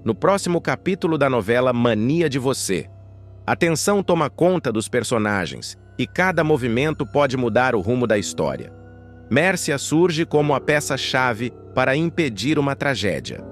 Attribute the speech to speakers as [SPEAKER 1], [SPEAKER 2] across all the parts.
[SPEAKER 1] no próximo capítulo da novela Mania de Você. A tensão toma conta dos personagens, e cada movimento pode mudar o rumo da história. Mércia surge como a peça-chave para impedir uma tragédia.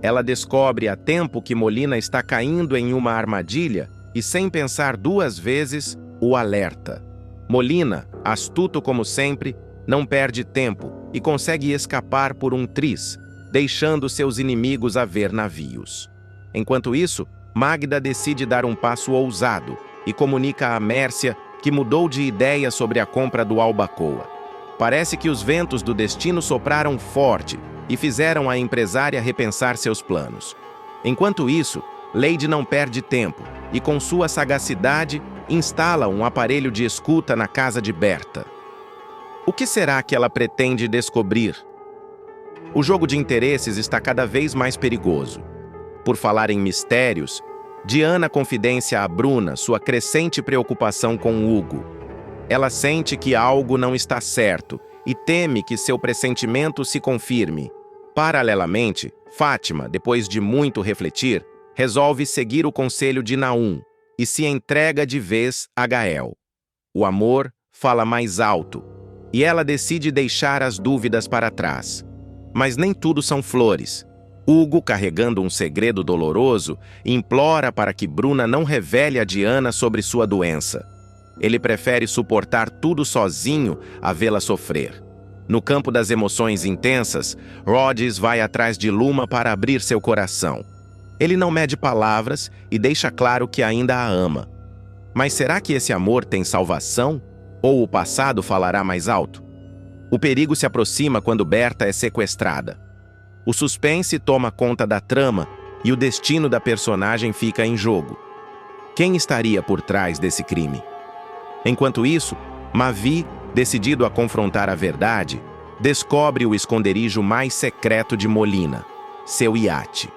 [SPEAKER 1] Ela descobre a tempo que Molina está caindo em uma armadilha e, sem pensar duas vezes, o alerta. Molina, astuto como sempre, não perde tempo e consegue escapar por um triz, deixando seus inimigos a ver navios. Enquanto isso, Magda decide dar um passo ousado e comunica a Mércia que mudou de ideia sobre a compra do Albacoa. Parece que os ventos do destino sopraram forte e fizeram a empresária repensar seus planos. Enquanto isso, Lady não perde tempo e, com sua sagacidade, instala um aparelho de escuta na casa de Berta. O que será que ela pretende descobrir? O jogo de interesses está cada vez mais perigoso. Por falar em mistérios, Diana confidencia a Bruna sua crescente preocupação com Hugo. Ela sente que algo não está certo e teme que seu pressentimento se confirme. Paralelamente, Fátima, depois de muito refletir, resolve seguir o conselho de Naum e se entrega de vez a Gael. O amor fala mais alto e ela decide deixar as dúvidas para trás. Mas nem tudo são flores. Hugo, carregando um segredo doloroso, implora para que Bruna não revele a Diana sobre sua doença. Ele prefere suportar tudo sozinho a vê-la sofrer. No campo das emoções intensas, Rhodes vai atrás de Luma para abrir seu coração. Ele não mede palavras e deixa claro que ainda a ama. Mas será que esse amor tem salvação? Ou o passado falará mais alto? O perigo se aproxima quando Berta é sequestrada. O suspense toma conta da trama e o destino da personagem fica em jogo. Quem estaria por trás desse crime? Enquanto isso, Mavi, decidido a confrontar a verdade, descobre o esconderijo mais secreto de Molina, seu iate.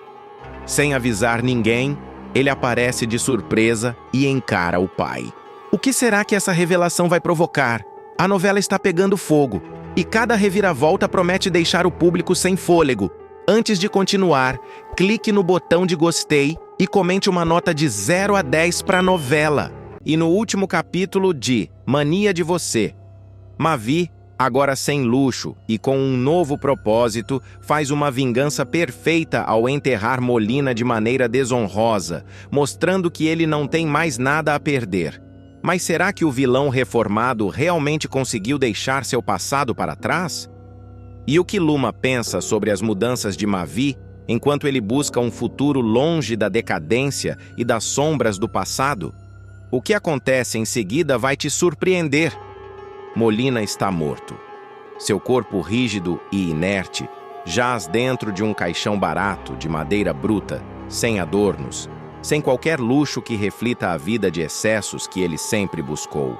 [SPEAKER 1] Sem avisar ninguém, ele aparece de surpresa e encara o pai. O que será que essa revelação vai provocar? A novela está pegando fogo, e cada reviravolta promete deixar o público sem fôlego. Antes de continuar, clique no botão de gostei e comente uma nota de 0 a 10 para a novela. E no último capítulo de Mania de Você, Mavi, agora sem luxo e com um novo propósito, faz uma vingança perfeita ao enterrar Molina de maneira desonrosa, mostrando que ele não tem mais nada a perder. Mas será que o vilão reformado realmente conseguiu deixar seu passado para trás? E o que Luma pensa sobre as mudanças de Mavi, enquanto ele busca um futuro longe da decadência e das sombras do passado? O que acontece em seguida vai te surpreender. Molina está morto. Seu corpo rígido e inerte jaz dentro de um caixão barato de madeira bruta, sem adornos, sem qualquer luxo que reflita a vida de excessos que ele sempre buscou.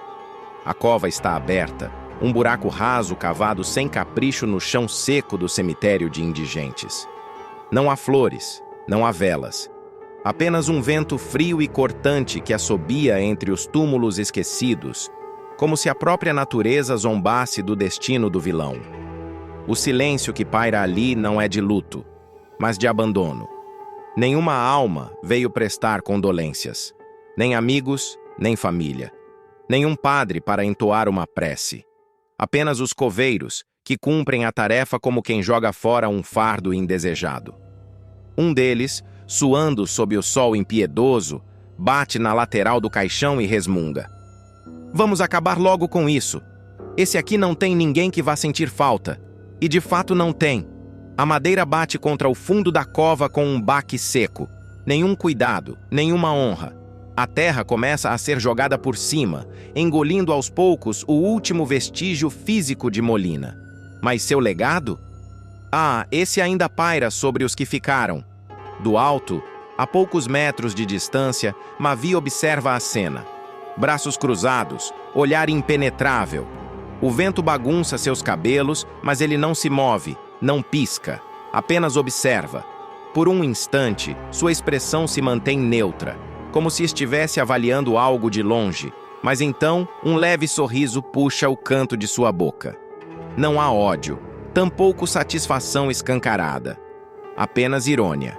[SPEAKER 1] A cova está aberta, um buraco raso cavado sem capricho no chão seco do cemitério de indigentes. Não há flores, não há velas. Apenas um vento frio e cortante que assobia entre os túmulos esquecidos, como se a própria natureza zombasse do destino do vilão. O silêncio que paira ali não é de luto, mas de abandono. Nenhuma alma veio prestar condolências, nem amigos, nem família, nenhum padre para entoar uma prece. Apenas os coveiros, que cumprem a tarefa como quem joga fora um fardo indesejado. Um deles, suando sob o sol impiedoso, bate na lateral do caixão e resmunga. Vamos acabar logo com isso. Esse aqui não tem ninguém que vá sentir falta. E de fato não tem. A madeira bate contra o fundo da cova com um baque seco. Nenhum cuidado, nenhuma honra. A terra começa a ser jogada por cima, engolindo aos poucos o último vestígio físico de Molina. Mas seu legado? Ah, esse ainda paira sobre os que ficaram. Do alto, a poucos metros de distância, Mavi observa a cena. Braços cruzados, olhar impenetrável. O vento bagunça seus cabelos, mas ele não se move, não pisca, apenas observa. Por um instante, sua expressão se mantém neutra, como se estivesse avaliando algo de longe, mas então um leve sorriso puxa o canto de sua boca. Não há ódio, tampouco satisfação escancarada. Apenas irônia.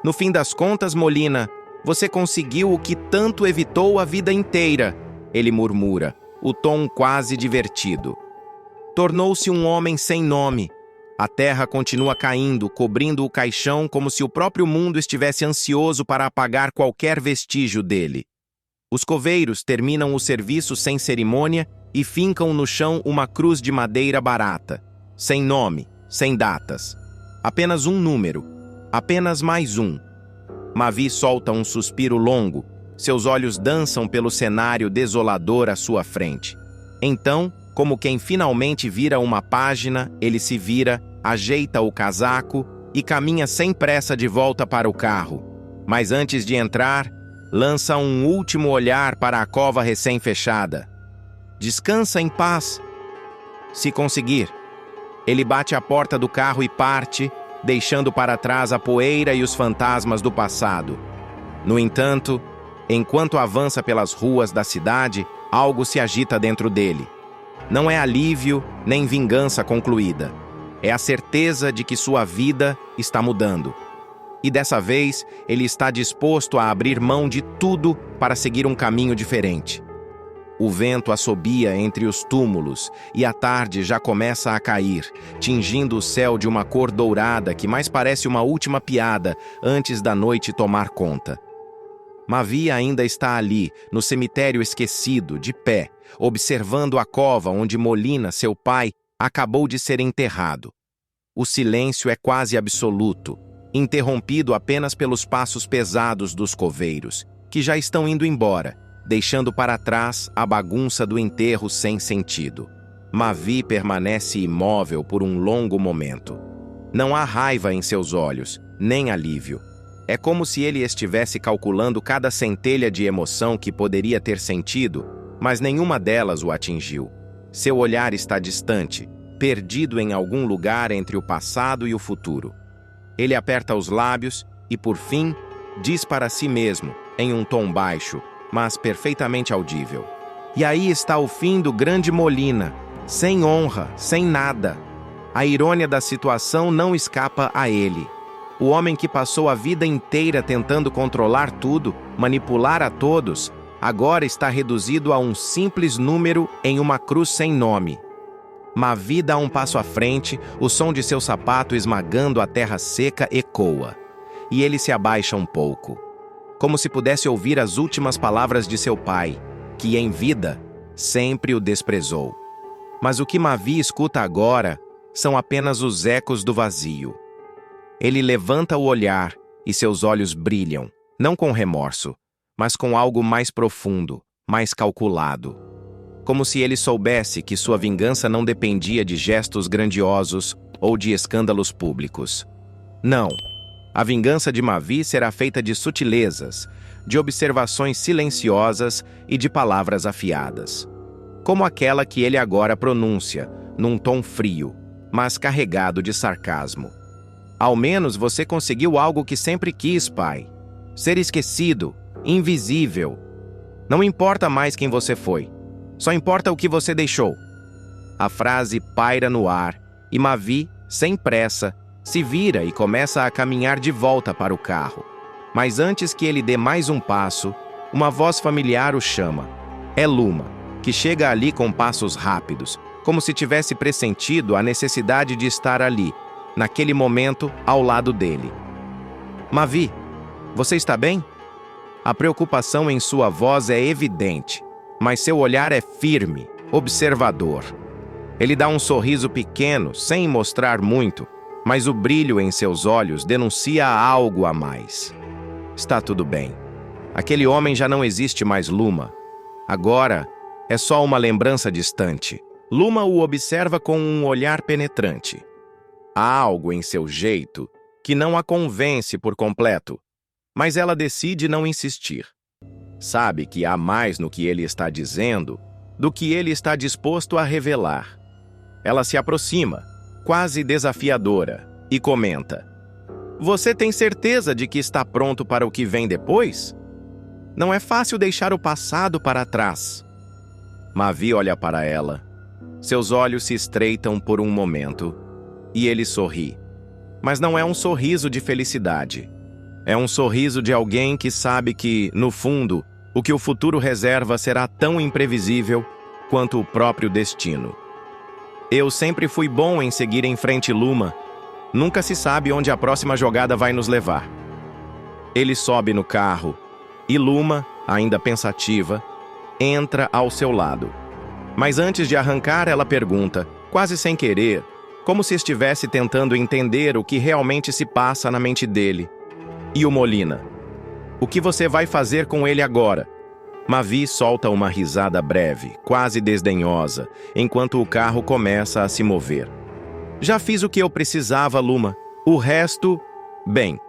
[SPEAKER 1] No fim das contas, Molina, você conseguiu o que tanto evitou a vida inteira, ele murmura, o tom quase divertido. Tornou-se um homem sem nome. A terra continua caindo, cobrindo o caixão como se o próprio mundo estivesse ansioso para apagar qualquer vestígio dele. Os coveiros terminam o serviço sem cerimônia e fincam no chão uma cruz de madeira barata, sem nome, sem datas. Apenas um número, apenas mais um. Mavi solta um suspiro longo, seus olhos dançam pelo cenário desolador à sua frente. Então, como quem finalmente vira uma página, ele se vira, ajeita o casaco e caminha sem pressa de volta para o carro. Mas antes de entrar, lança um último olhar para a cova recém-fechada. Descansa em paz. Se conseguir. Ele bate a porta do carro e parte, deixando para trás a poeira e os fantasmas do passado. No entanto, enquanto avança pelas ruas da cidade, algo se agita dentro dele. Não é alívio nem vingança concluída. É a certeza de que sua vida está mudando. E dessa vez, ele está disposto a abrir mão de tudo para seguir um caminho diferente. O vento assobia entre os túmulos e a tarde já começa a cair, tingindo o céu de uma cor dourada que mais parece uma última piada antes da noite tomar conta. Mavi ainda está ali, no cemitério esquecido, de pé, observando a cova onde Molina, seu pai, acabou de ser enterrado. O silêncio é quase absoluto, interrompido apenas pelos passos pesados dos coveiros, que já estão indo embora, deixando para trás a bagunça do enterro sem sentido. Mavi permanece imóvel por um longo momento. Não há raiva em seus olhos, nem alívio. É como se ele estivesse calculando cada centelha de emoção que poderia ter sentido, mas nenhuma delas o atingiu. Seu olhar está distante, perdido em algum lugar entre o passado e o futuro. Ele aperta os lábios e, por fim, diz para si mesmo, em um tom baixo, mas perfeitamente audível: "E aí está o fim do grande Molina, sem honra, sem nada." A irônia da situação não escapa a ele. O homem que passou a vida inteira tentando controlar tudo, manipular a todos, agora está reduzido a um simples número em uma cruz sem nome. Mavi dá um passo à frente, o som de seu sapato esmagando a terra seca ecoa. E ele se abaixa um pouco, como se pudesse ouvir as últimas palavras de seu pai, que em vida sempre o desprezou. Mas o que Mavi escuta agora são apenas os ecos do vazio. Ele levanta o olhar e seus olhos brilham, não com remorso, mas com algo mais profundo, mais calculado. Como se ele soubesse que sua vingança não dependia de gestos grandiosos ou de escândalos públicos. Não. A vingança de Mavi será feita de sutilezas, de observações silenciosas e de palavras afiadas. Como aquela que ele agora pronuncia, num tom frio, mas carregado de sarcasmo. "Ao menos você conseguiu algo que sempre quis, pai. Ser esquecido, invisível. Não importa mais quem você foi. Só importa o que você deixou." A frase paira no ar e Mavi, sem pressa, se vira e começa a caminhar de volta para o carro. Mas antes que ele dê mais um passo, uma voz familiar o chama. É Luma, que chega ali com passos rápidos, como se tivesse pressentido a necessidade de estar ali, naquele momento, ao lado dele. "Mavi, você está bem?" A preocupação em sua voz é evidente, mas seu olhar é firme, observador. Ele dá um sorriso pequeno, sem mostrar muito, mas o brilho em seus olhos denuncia algo a mais. Está tudo bem. Aquele homem já não existe mais, Luma. Agora é só uma lembrança distante. Luma o observa com um olhar penetrante. Há algo em seu jeito que não a convence por completo, mas ela decide não insistir. Sabe que há mais no que ele está dizendo do que ele está disposto a revelar. Ela se aproxima, quase desafiadora, e comenta: "Você tem certeza de que está pronto para o que vem depois? Não é fácil deixar o passado para trás." Mavi olha para ela. Seus olhos se estreitam por um momento, e ele sorri. Mas não é um sorriso de felicidade. É um sorriso de alguém que sabe que, no fundo, o que o futuro reserva será tão imprevisível quanto o próprio destino. Eu sempre fui bom em seguir em frente, Luma. Nunca se sabe onde a próxima jogada vai nos levar. Ele sobe no carro e Luma, ainda pensativa, entra ao seu lado. Mas antes de arrancar, ela pergunta, quase sem querer, como se estivesse tentando entender o que realmente se passa na mente dele. E o Molina? O que você vai fazer com ele agora? Mavi solta uma risada breve, quase desdenhosa, enquanto o carro começa a se mover. Já fiz o que eu precisava, Luma. O resto... Bem,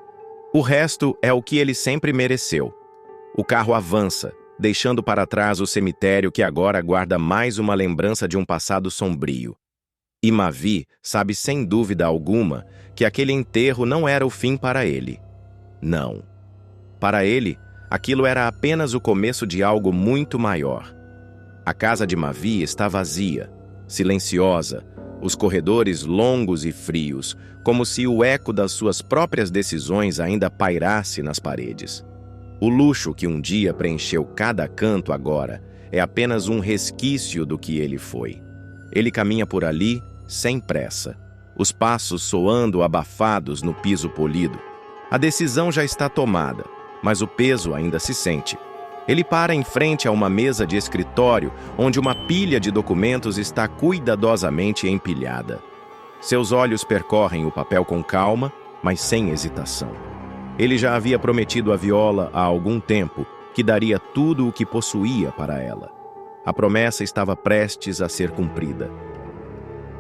[SPEAKER 1] o resto é o que ele sempre mereceu. O carro avança, deixando para trás o cemitério que agora guarda mais uma lembrança de um passado sombrio. E Mavi sabe sem dúvida alguma que aquele enterro não era o fim para ele. Não. Para ele, aquilo era apenas o começo de algo muito maior. A casa de Mavi está vazia, silenciosa, os corredores longos e frios, como se o eco das suas próprias decisões ainda pairasse nas paredes. O luxo que um dia preencheu cada canto agora é apenas um resquício do que ele foi. Ele caminha por ali, sem pressa, os passos soando abafados no piso polido. A decisão já está tomada, mas o peso ainda se sente. Ele para em frente a uma mesa de escritório, onde uma pilha de documentos está cuidadosamente empilhada. Seus olhos percorrem o papel com calma, mas sem hesitação. Ele já havia prometido a Viola há algum tempo que daria tudo o que possuía para ela. A promessa estava prestes a ser cumprida.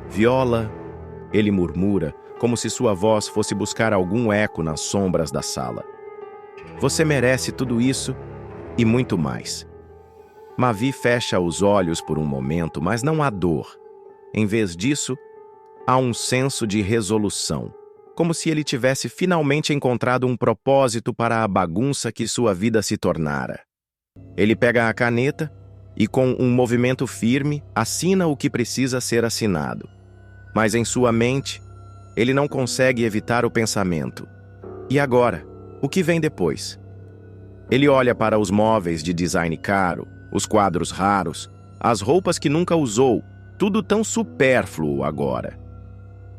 [SPEAKER 1] Viola, ele murmura, como se sua voz fosse buscar algum eco nas sombras da sala. Você merece tudo isso e muito mais. Mavi fecha os olhos por um momento, mas não há dor. Em vez disso, há um senso de resolução, como se ele tivesse finalmente encontrado um propósito para a bagunça que sua vida se tornara. Ele pega a caneta e, com um movimento firme, assina o que precisa ser assinado. Mas em sua mente, ele não consegue evitar o pensamento. E agora? O que vem depois? Ele olha para os móveis de design caro, os quadros raros, as roupas que nunca usou, tudo tão supérfluo agora.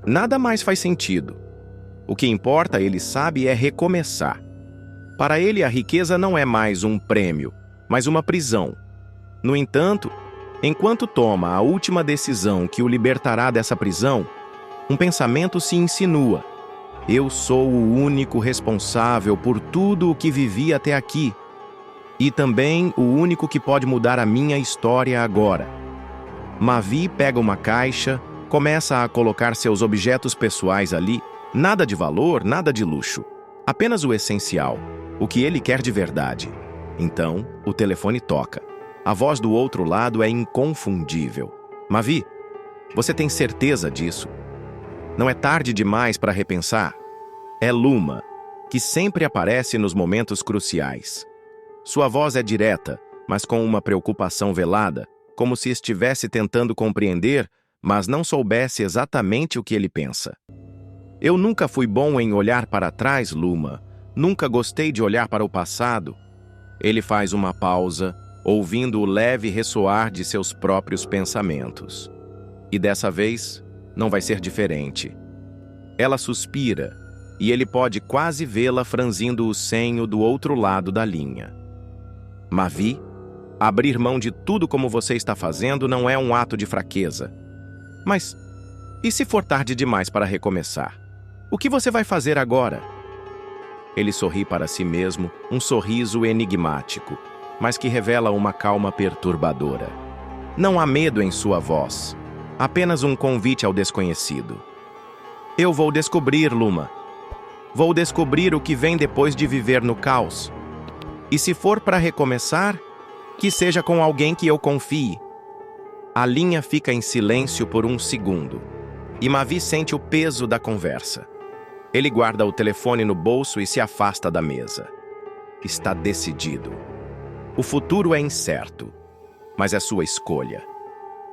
[SPEAKER 1] Nada mais faz sentido. O que importa, ele sabe, é recomeçar. Para ele, a riqueza não é mais um prêmio, mas uma prisão. No entanto, enquanto toma a última decisão que o libertará dessa prisão, um pensamento se insinua. Eu sou o único responsável por tudo o que vivi até aqui. E também o único que pode mudar a minha história agora. Mavi pega uma caixa, começa a colocar seus objetos pessoais ali. Nada de valor, nada de luxo. Apenas o essencial, o que ele quer de verdade. Então, o telefone toca. A voz do outro lado é inconfundível. Mavi, você tem certeza disso? Não é tarde demais para repensar? É Luma, que sempre aparece nos momentos cruciais. Sua voz é direta, mas com uma preocupação velada, como se estivesse tentando compreender, mas não soubesse exatamente o que ele pensa. Eu nunca fui bom em olhar para trás, Luma. Nunca gostei de olhar para o passado. Ele faz uma pausa, ouvindo o leve ressoar de seus próprios pensamentos. E dessa vez, não vai ser diferente. Ela suspira, e ele pode quase vê-la franzindo o senho do outro lado da linha. Mavi, abrir mão de tudo como você está fazendo não é um ato de fraqueza. Mas, e se for tarde demais para recomeçar? O que você vai fazer agora? Ele sorri para si mesmo, um sorriso enigmático, mas que revela uma calma perturbadora. Não há medo em sua voz, apenas um convite ao desconhecido. Eu vou descobrir, Luma. Vou descobrir o que vem depois de viver no caos. E se for para recomeçar, que seja com alguém que eu confie. A linha fica em silêncio por um segundo, e Mavi sente o peso da conversa. Ele guarda o telefone no bolso e se afasta da mesa. Está decidido. O futuro é incerto, mas é sua escolha.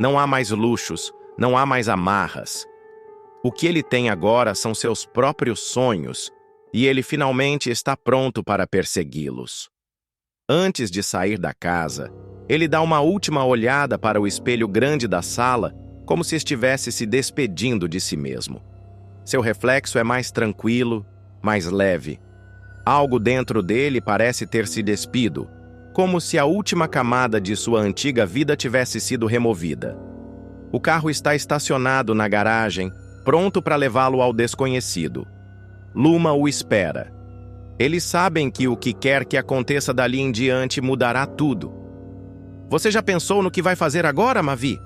[SPEAKER 1] Não há mais luxos, não há mais amarras. O que ele tem agora são seus próprios sonhos, e ele finalmente está pronto para persegui-los. Antes de sair da casa, ele dá uma última olhada para o espelho grande da sala, como se estivesse se despedindo de si mesmo. Seu reflexo é mais tranquilo, mais leve. Algo dentro dele parece ter se despido, como se a última camada de sua antiga vida tivesse sido removida. O carro está estacionado na garagem, pronto para levá-lo ao desconhecido. Luma o espera. Eles sabem que o que quer que aconteça dali em diante mudará tudo. Você já pensou no que vai fazer agora, Mavi?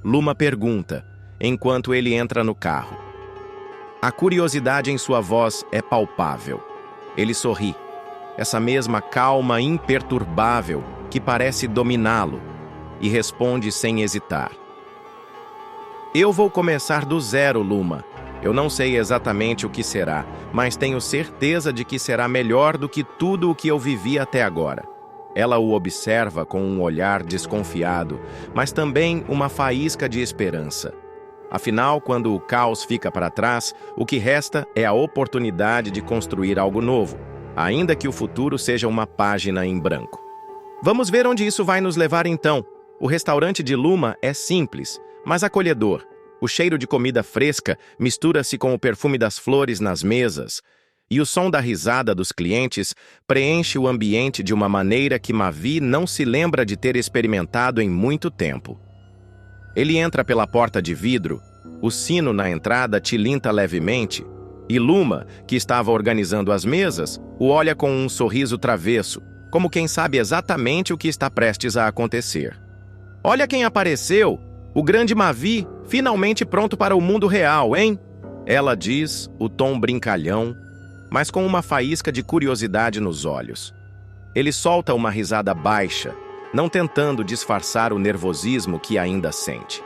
[SPEAKER 1] Luma pergunta, enquanto ele entra no carro. A curiosidade em sua voz é palpável. Ele sorri. Essa mesma calma imperturbável que parece dominá-lo, e responde sem hesitar. Eu vou começar do zero, Luma. Eu não sei exatamente o que será, mas tenho certeza de que será melhor do que tudo o que eu vivi até agora. Ela o observa com um olhar desconfiado, mas também uma faísca de esperança. Afinal, quando o caos fica para trás, o que resta é a oportunidade de construir algo novo, ainda que o futuro seja uma página em branco. Vamos ver onde isso vai nos levar então. O restaurante de Luma é simples, mas acolhedor. O cheiro de comida fresca mistura-se com o perfume das flores nas mesas, e o som da risada dos clientes preenche o ambiente de uma maneira que Mavi não se lembra de ter experimentado em muito tempo. Ele entra pela porta de vidro, o sino na entrada tilinta levemente, e Luma, que estava organizando as mesas, o olha com um sorriso travesso, como quem sabe exatamente o que está prestes a acontecer. Olha quem apareceu! O grande Mavi, finalmente pronto para o mundo real, hein? Ela diz, o tom brincalhão, mas com uma faísca de curiosidade nos olhos. Ele solta uma risada baixa, não tentando disfarçar o nervosismo que ainda sente.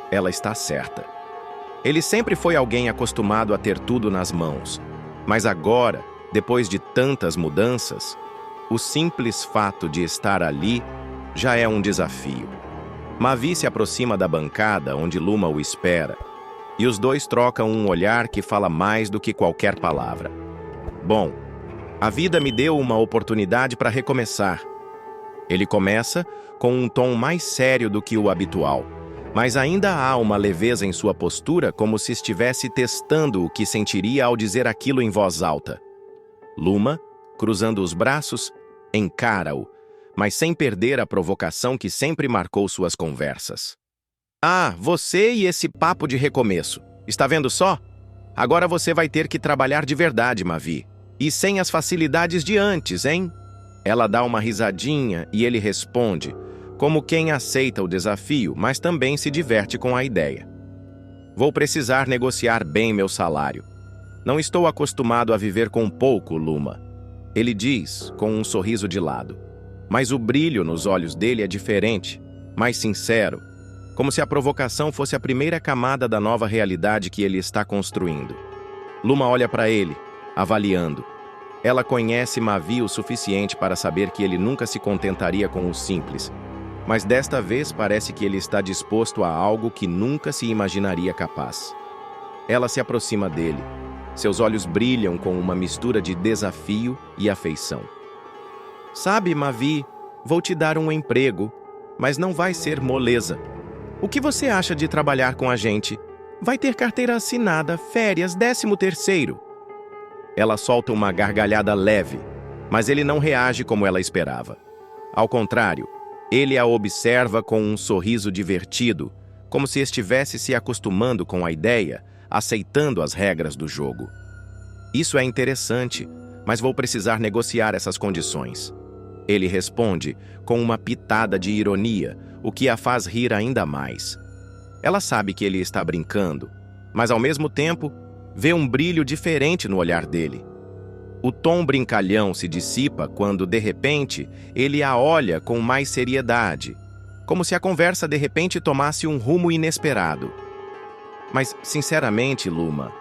[SPEAKER 1] Ela está certa. Ele sempre foi alguém acostumado a ter tudo nas mãos, mas agora, depois de tantas mudanças, o simples fato de estar ali já é um desafio. Mavi se aproxima da bancada onde Luma o espera, e os dois trocam um olhar que fala mais do que qualquer palavra. Bom, a vida me deu uma oportunidade para recomeçar. Ele começa com um tom mais sério do que o habitual, mas ainda há uma leveza em sua postura, como se estivesse testando o que sentiria ao dizer aquilo em voz alta. Luma, cruzando os braços, encara-o, mas sem perder a provocação que sempre marcou suas conversas. Ah, você e esse papo de recomeço. Está vendo só? Agora você vai ter que trabalhar de verdade, Mavi. E sem as facilidades de antes, hein? Ela dá uma risadinha e ele responde, como quem aceita o desafio, mas também se diverte com a ideia. Vou precisar negociar bem meu salário. Não estou acostumado a viver com pouco, Luma. Ele diz, com um sorriso de lado. Mas o brilho nos olhos dele é diferente, mais sincero, como se a provocação fosse a primeira camada da nova realidade que ele está construindo. Luma olha para ele, avaliando. Ela conhece Mavi o suficiente para saber que ele nunca se contentaria com o simples, mas desta vez parece que ele está disposto a algo que nunca se imaginaria capaz. Ela se aproxima dele. Seus olhos brilham com uma mistura de desafio e afeição. Sabe, Mavi, vou te dar um emprego, mas não vai ser moleza. O que você acha de trabalhar com a gente? Vai ter carteira assinada, férias, 13º. Ela solta uma gargalhada leve, mas ele não reage como ela esperava. Ao contrário, ele a observa com um sorriso divertido, como se estivesse se acostumando com a ideia, aceitando as regras do jogo. Isso é interessante, mas vou precisar negociar essas condições. Ele responde com uma pitada de ironia, o que a faz rir ainda mais. Ela sabe que ele está brincando, mas ao mesmo tempo vê um brilho diferente no olhar dele. O tom brincalhão se dissipa quando, de repente, ele a olha com mais seriedade, como se a conversa de repente tomasse um rumo inesperado. Mas, sinceramente, Luma,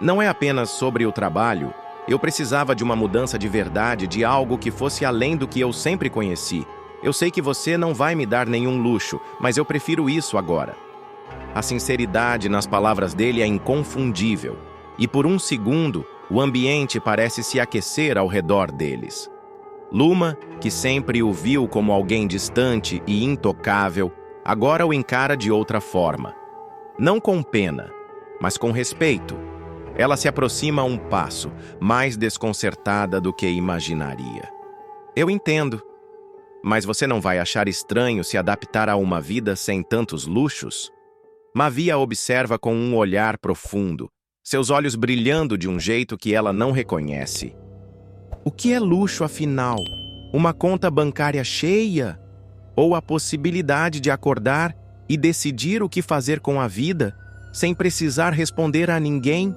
[SPEAKER 1] não é apenas sobre o trabalho. Eu precisava de uma mudança de verdade, de algo que fosse além do que eu sempre conheci. Eu sei que você não vai me dar nenhum luxo, mas eu prefiro isso agora. A sinceridade nas palavras dele é inconfundível. E por um segundo, O ambiente parece se aquecer ao redor deles. Luma, que sempre o viu como alguém distante e intocável, agora o encara de outra forma. Não com pena, mas com respeito. Ela se aproxima um passo, mais desconcertada do que imaginaria. Eu entendo, mas você não vai achar estranho se adaptar a uma vida sem tantos luxos? Mavi a observa com um olhar profundo, seus olhos brilhando de um jeito que ela não reconhece. O que é luxo, afinal? Uma conta bancária cheia? Ou a possibilidade de acordar e decidir o que fazer com a vida, sem precisar responder a ninguém?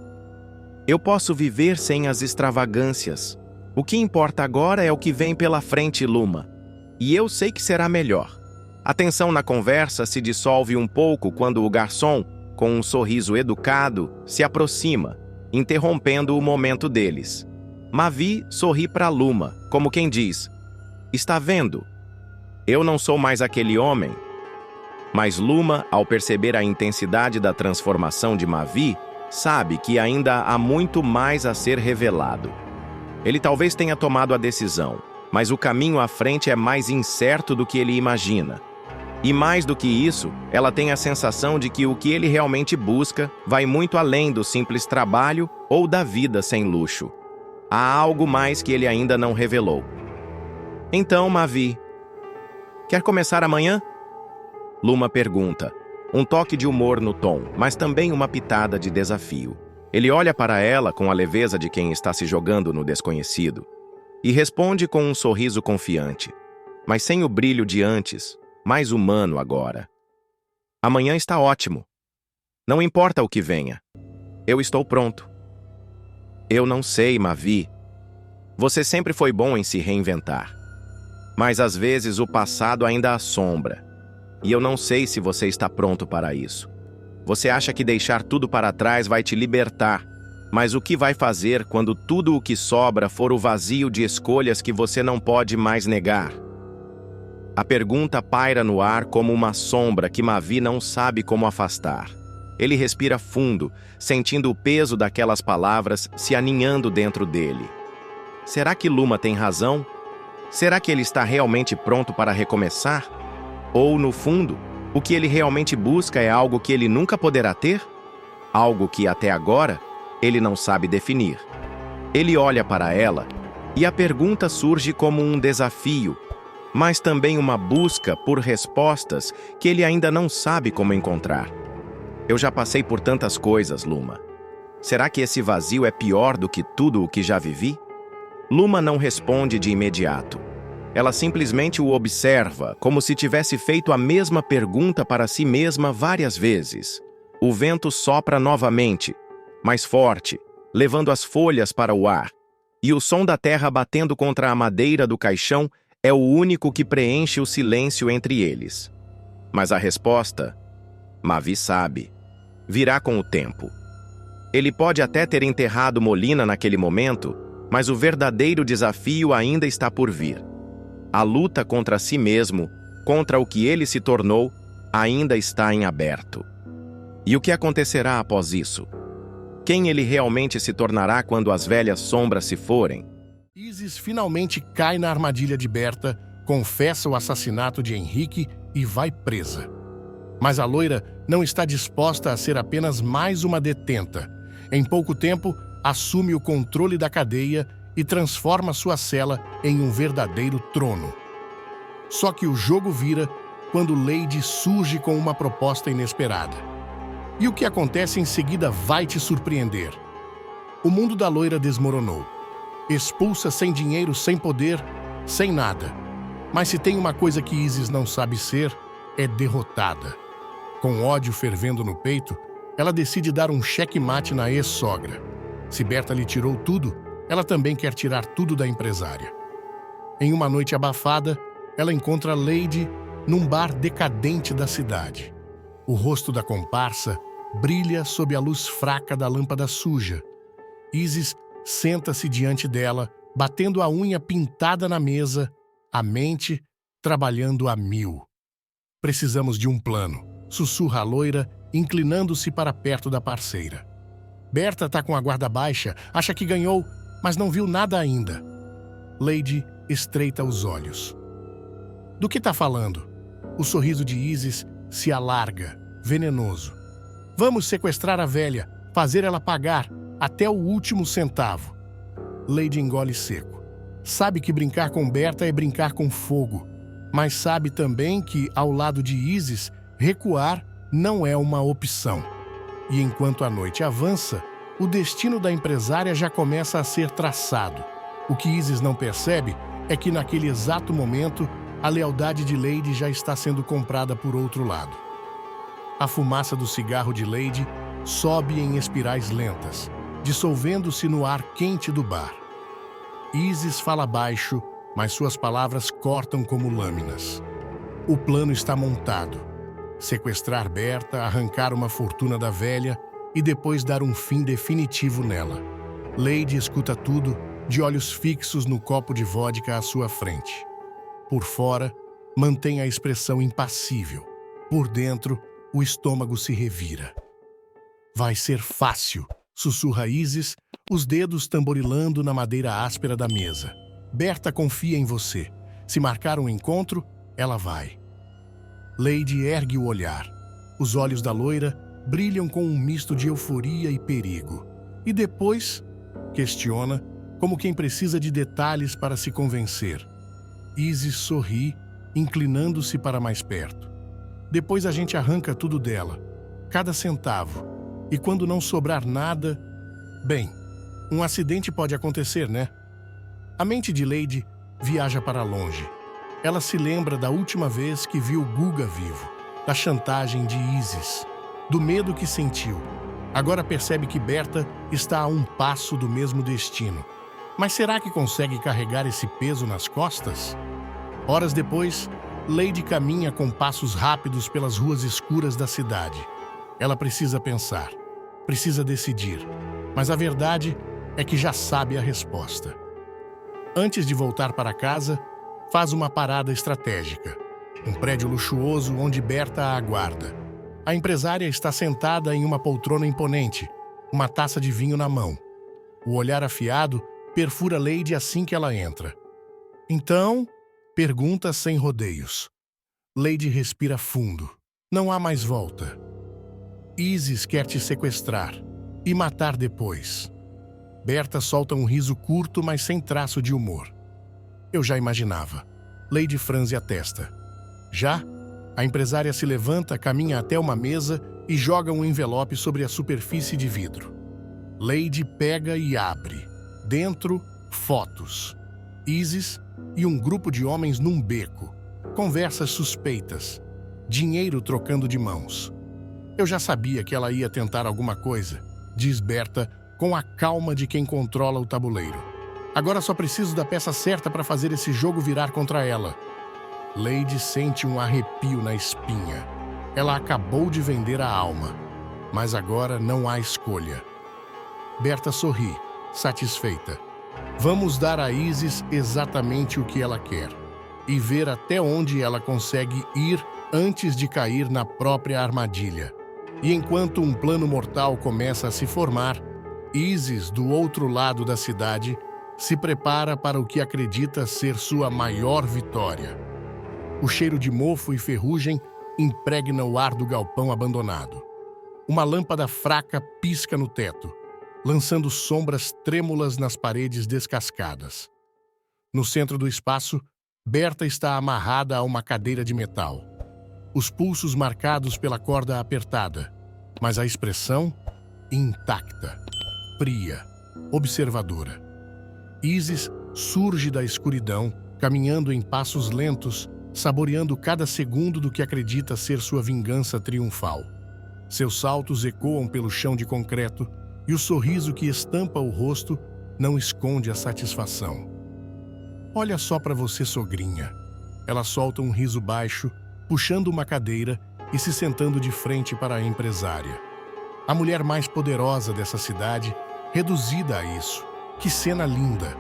[SPEAKER 1] Eu posso viver sem as extravagâncias. O que importa agora é o que vem pela frente, Luma. E eu sei que será melhor. A tensão na conversa se dissolve um pouco quando o garçom, com um sorriso educado, se aproxima, interrompendo o momento deles. Mavi sorri para Luma, como quem diz: "Está vendo? Eu não sou mais aquele homem." Mas Luma, ao perceber a intensidade da transformação de Mavi, sabe que ainda há muito mais a ser revelado. Ele talvez tenha tomado a decisão, mas o caminho à frente é mais incerto do que ele imagina. E mais do que isso, ela tem a sensação de que o que ele realmente busca vai muito além do simples trabalho ou da vida sem luxo. Há algo mais que ele ainda não revelou. Então, Mavi, quer começar amanhã? Luma pergunta, um toque de humor no tom, mas também uma pitada de desafio. Ele olha para ela com a leveza de quem está se jogando no desconhecido e responde com um sorriso confiante, mas sem o brilho de antes, mais humano agora. Amanhã está ótimo. Não importa o que venha. Eu estou pronto. Eu não sei, Mavi. Você sempre foi bom em se reinventar. Mas às vezes o passado ainda assombra. E eu não sei se você está pronto para isso. Você acha que deixar tudo para trás vai te libertar, mas o que vai fazer quando tudo o que sobra for o vazio de escolhas que você não pode mais negar? A pergunta paira no ar como uma sombra que Mavi não sabe como afastar. Ele respira fundo, sentindo o peso daquelas palavras se aninhando dentro dele. Será que Luma tem razão? Será que ele está realmente pronto para recomeçar? Ou, no fundo, o que ele realmente busca é algo que ele nunca poderá ter? Algo que, até agora, ele não sabe definir. Ele olha para ela e a pergunta surge como um desafio, mas também uma busca por respostas que ele ainda não sabe como encontrar. Eu já passei por tantas coisas, Luma. Será que esse vazio é pior do que tudo o que já vivi? Luma não responde de imediato. Ela simplesmente o observa, como se tivesse feito a mesma pergunta para si mesma várias vezes. O vento sopra novamente, mais forte, levando as folhas para o ar, e o som da terra batendo contra a madeira do caixão é o único que preenche o silêncio entre eles. Mas a resposta, Mavi sabe, virá com o tempo. Ele pode até ter enterrado Molina naquele momento, mas o verdadeiro desafio ainda está por vir. A luta contra si mesmo, contra o que ele se tornou, ainda está em aberto. E o que acontecerá após isso? Quem ele realmente se tornará quando as velhas sombras se forem?
[SPEAKER 2] Isis finalmente cai na armadilha de Berta, confessa o assassinato de Henrique e vai presa. Mas a loira não está disposta a ser apenas mais uma detenta. Em pouco tempo, assume o controle da cadeia e transforma sua cela em um verdadeiro trono. Só que o jogo vira quando Lady surge com uma proposta inesperada. E o que acontece em seguida vai te surpreender. O mundo da loira desmoronou. Expulsa sem dinheiro, sem poder, sem nada. Mas se tem uma coisa que Isis não sabe ser, é derrotada. Com ódio fervendo no peito, ela decide dar um checkmate na ex-sogra. Se Berta lhe tirou tudo, ela também quer tirar tudo da empresária. Em uma noite abafada, ela encontra Lady num bar decadente da cidade. O rosto da comparsa brilha sob a luz fraca da lâmpada suja. Isis senta-se diante dela, batendo a unha pintada na mesa, a mente trabalhando a mil. Precisamos de um plano, sussurra a loira, inclinando-se para perto da parceira. Berta tá com a guarda baixa, acha que ganhou, mas não viu nada ainda. Lady estreita os olhos. Do que tá falando? O sorriso de Isis se alarga, venenoso. Vamos sequestrar a velha, fazer ela pagar até o último centavo. Lady engole seco. Sabe que brincar com Berta é brincar com fogo, mas sabe também que, ao lado de Isis, recuar não é uma opção. E enquanto a noite avança, o destino da empresária já começa a ser traçado. O que Isis não percebe é que, naquele exato momento, a lealdade de Lady já está sendo comprada por outro lado. A fumaça do cigarro de Lady sobe em espirais lentas, dissolvendo-se no ar quente do bar. Isis fala baixo, mas suas palavras cortam como lâminas. O plano está montado. Sequestrar Berta, arrancar uma fortuna da velha e depois dar um fim definitivo nela. Lady escuta tudo, de olhos fixos no copo de vodka à sua frente. Por fora, mantém a expressão impassível. Por dentro, o estômago se revira. Vai ser fácil, sussurra Isis, os dedos tamborilando na madeira áspera da mesa. Berta confia em você. Se marcar um encontro, ela vai. Lady ergue o olhar. Os olhos da loira brilham com um misto de euforia e perigo. E depois, questiona, como quem precisa de detalhes para se convencer. Isis sorri, inclinando-se para mais perto. Depois a gente arranca tudo dela, cada centavo. E quando não sobrar nada... Bem, um acidente pode acontecer, né? A mente de Lady viaja para longe. Ela se lembra da última vez que viu Guga vivo, da chantagem de Isis, do medo que sentiu. Agora percebe que Berta está a um passo do mesmo destino. Mas será que consegue carregar esse peso nas costas? Horas depois, Lady caminha com passos rápidos pelas ruas escuras da cidade. Ela precisa pensar, precisa decidir, mas a verdade é que já sabe a resposta. Antes de voltar para casa, faz uma parada estratégica. Um prédio luxuoso onde Berta a aguarda. A empresária está sentada em uma poltrona imponente, uma taça de vinho na mão. O olhar afiado perfura Lady assim que ela entra. Então, pergunta sem rodeios. Lady respira fundo. Não há mais volta. Isis quer te sequestrar e matar depois. Berta solta um riso curto, mas sem traço de humor. Eu já imaginava. Lady franze a testa. Já? A empresária se levanta, caminha até uma mesa e joga um envelope sobre a superfície de vidro. Lady pega e abre. Dentro, fotos. Isis e um grupo de homens num beco. Conversas suspeitas. Dinheiro trocando de mãos. Eu já sabia que ela ia tentar alguma coisa, diz Berta, com a calma de quem controla o tabuleiro. Agora só preciso da peça certa para fazer esse jogo virar contra ela. Lady sente um arrepio na espinha. Ela acabou de vender a alma, mas agora não há escolha. Berta sorri, satisfeita. Vamos dar a Isis exatamente o que ela quer e ver até onde ela consegue ir antes de cair na própria armadilha. E enquanto um plano mortal começa a se formar, Isis, do outro lado da cidade, se prepara para o que acredita ser sua maior vitória. O cheiro de mofo e ferrugem impregna o ar do galpão abandonado. Uma lâmpada fraca pisca no teto, lançando sombras trêmulas nas paredes descascadas. No centro do espaço, Berta está amarrada a uma cadeira de metal. Os pulsos marcados pela corda apertada, mas a expressão intacta, fria, observadora. Isis surge da escuridão, caminhando em passos lentos, saboreando cada segundo do que acredita ser sua vingança triunfal. Seus saltos ecoam pelo chão de concreto e o sorriso que estampa o rosto não esconde a satisfação. Olha só para você, sogrinha. Ela solta um riso baixo, puxando uma cadeira e se sentando de frente para a empresária. A mulher mais poderosa dessa cidade, reduzida a isso. Que cena linda!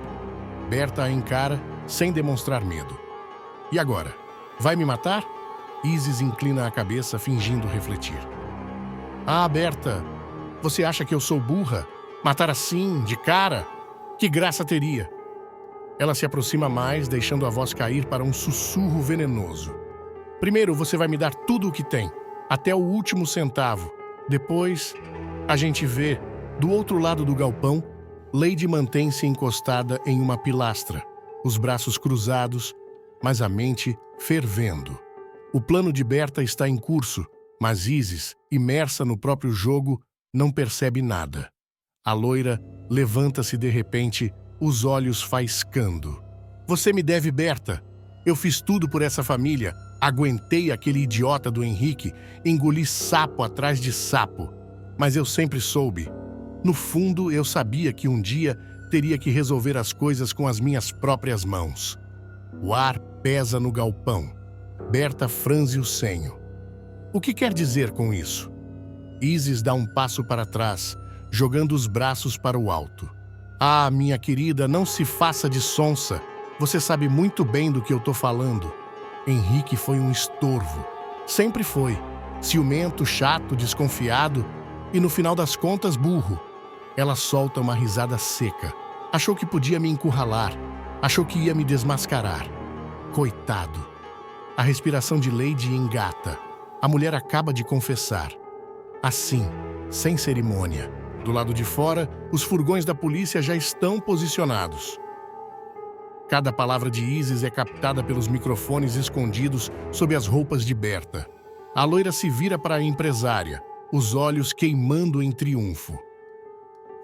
[SPEAKER 2] Berta a encara, sem demonstrar medo. E agora? Vai me matar? Isis inclina a cabeça, fingindo refletir. Ah, Berta, Você acha que eu sou burra? Matar assim, de cara? Que graça teria? Ela se aproxima mais, deixando a voz cair para um sussurro venenoso. Primeiro você vai me dar tudo o que tem, até o último centavo. Depois, a gente vê, do outro lado do galpão, Lady mantém-se encostada em uma pilastra, os braços cruzados, mas a mente fervendo. O plano de Berta está em curso, mas Isis, imersa no próprio jogo, não percebe nada. A loira levanta-se de repente, os olhos faiscando. Você me deve, Berta. Eu fiz tudo por essa família. Aguentei aquele idiota do Henrique, engoli sapo atrás de sapo. Mas eu sempre soube. No fundo, eu sabia que um dia teria que resolver as coisas com as minhas próprias mãos. O ar pesa no galpão. Berta franze o senho. O que quer dizer com isso? Isis dá um passo para trás, jogando os braços para o alto. Ah, minha querida, não se faça de sonsa. Você sabe muito bem do que eu tô falando. Henrique foi um estorvo. Sempre foi. Ciumento, chato, desconfiado e, no final das contas, burro. Ela solta uma risada seca. Achou que podia me encurralar. Achou que ia me desmascarar. Coitado. A respiração de Lady engata. A mulher acaba de confessar. Assim, sem cerimônia. Do lado de fora, os furgões da polícia já estão posicionados. Cada palavra de Isis é captada pelos microfones escondidos sob as roupas de Berta. A loira se vira para a empresária, os olhos queimando em triunfo.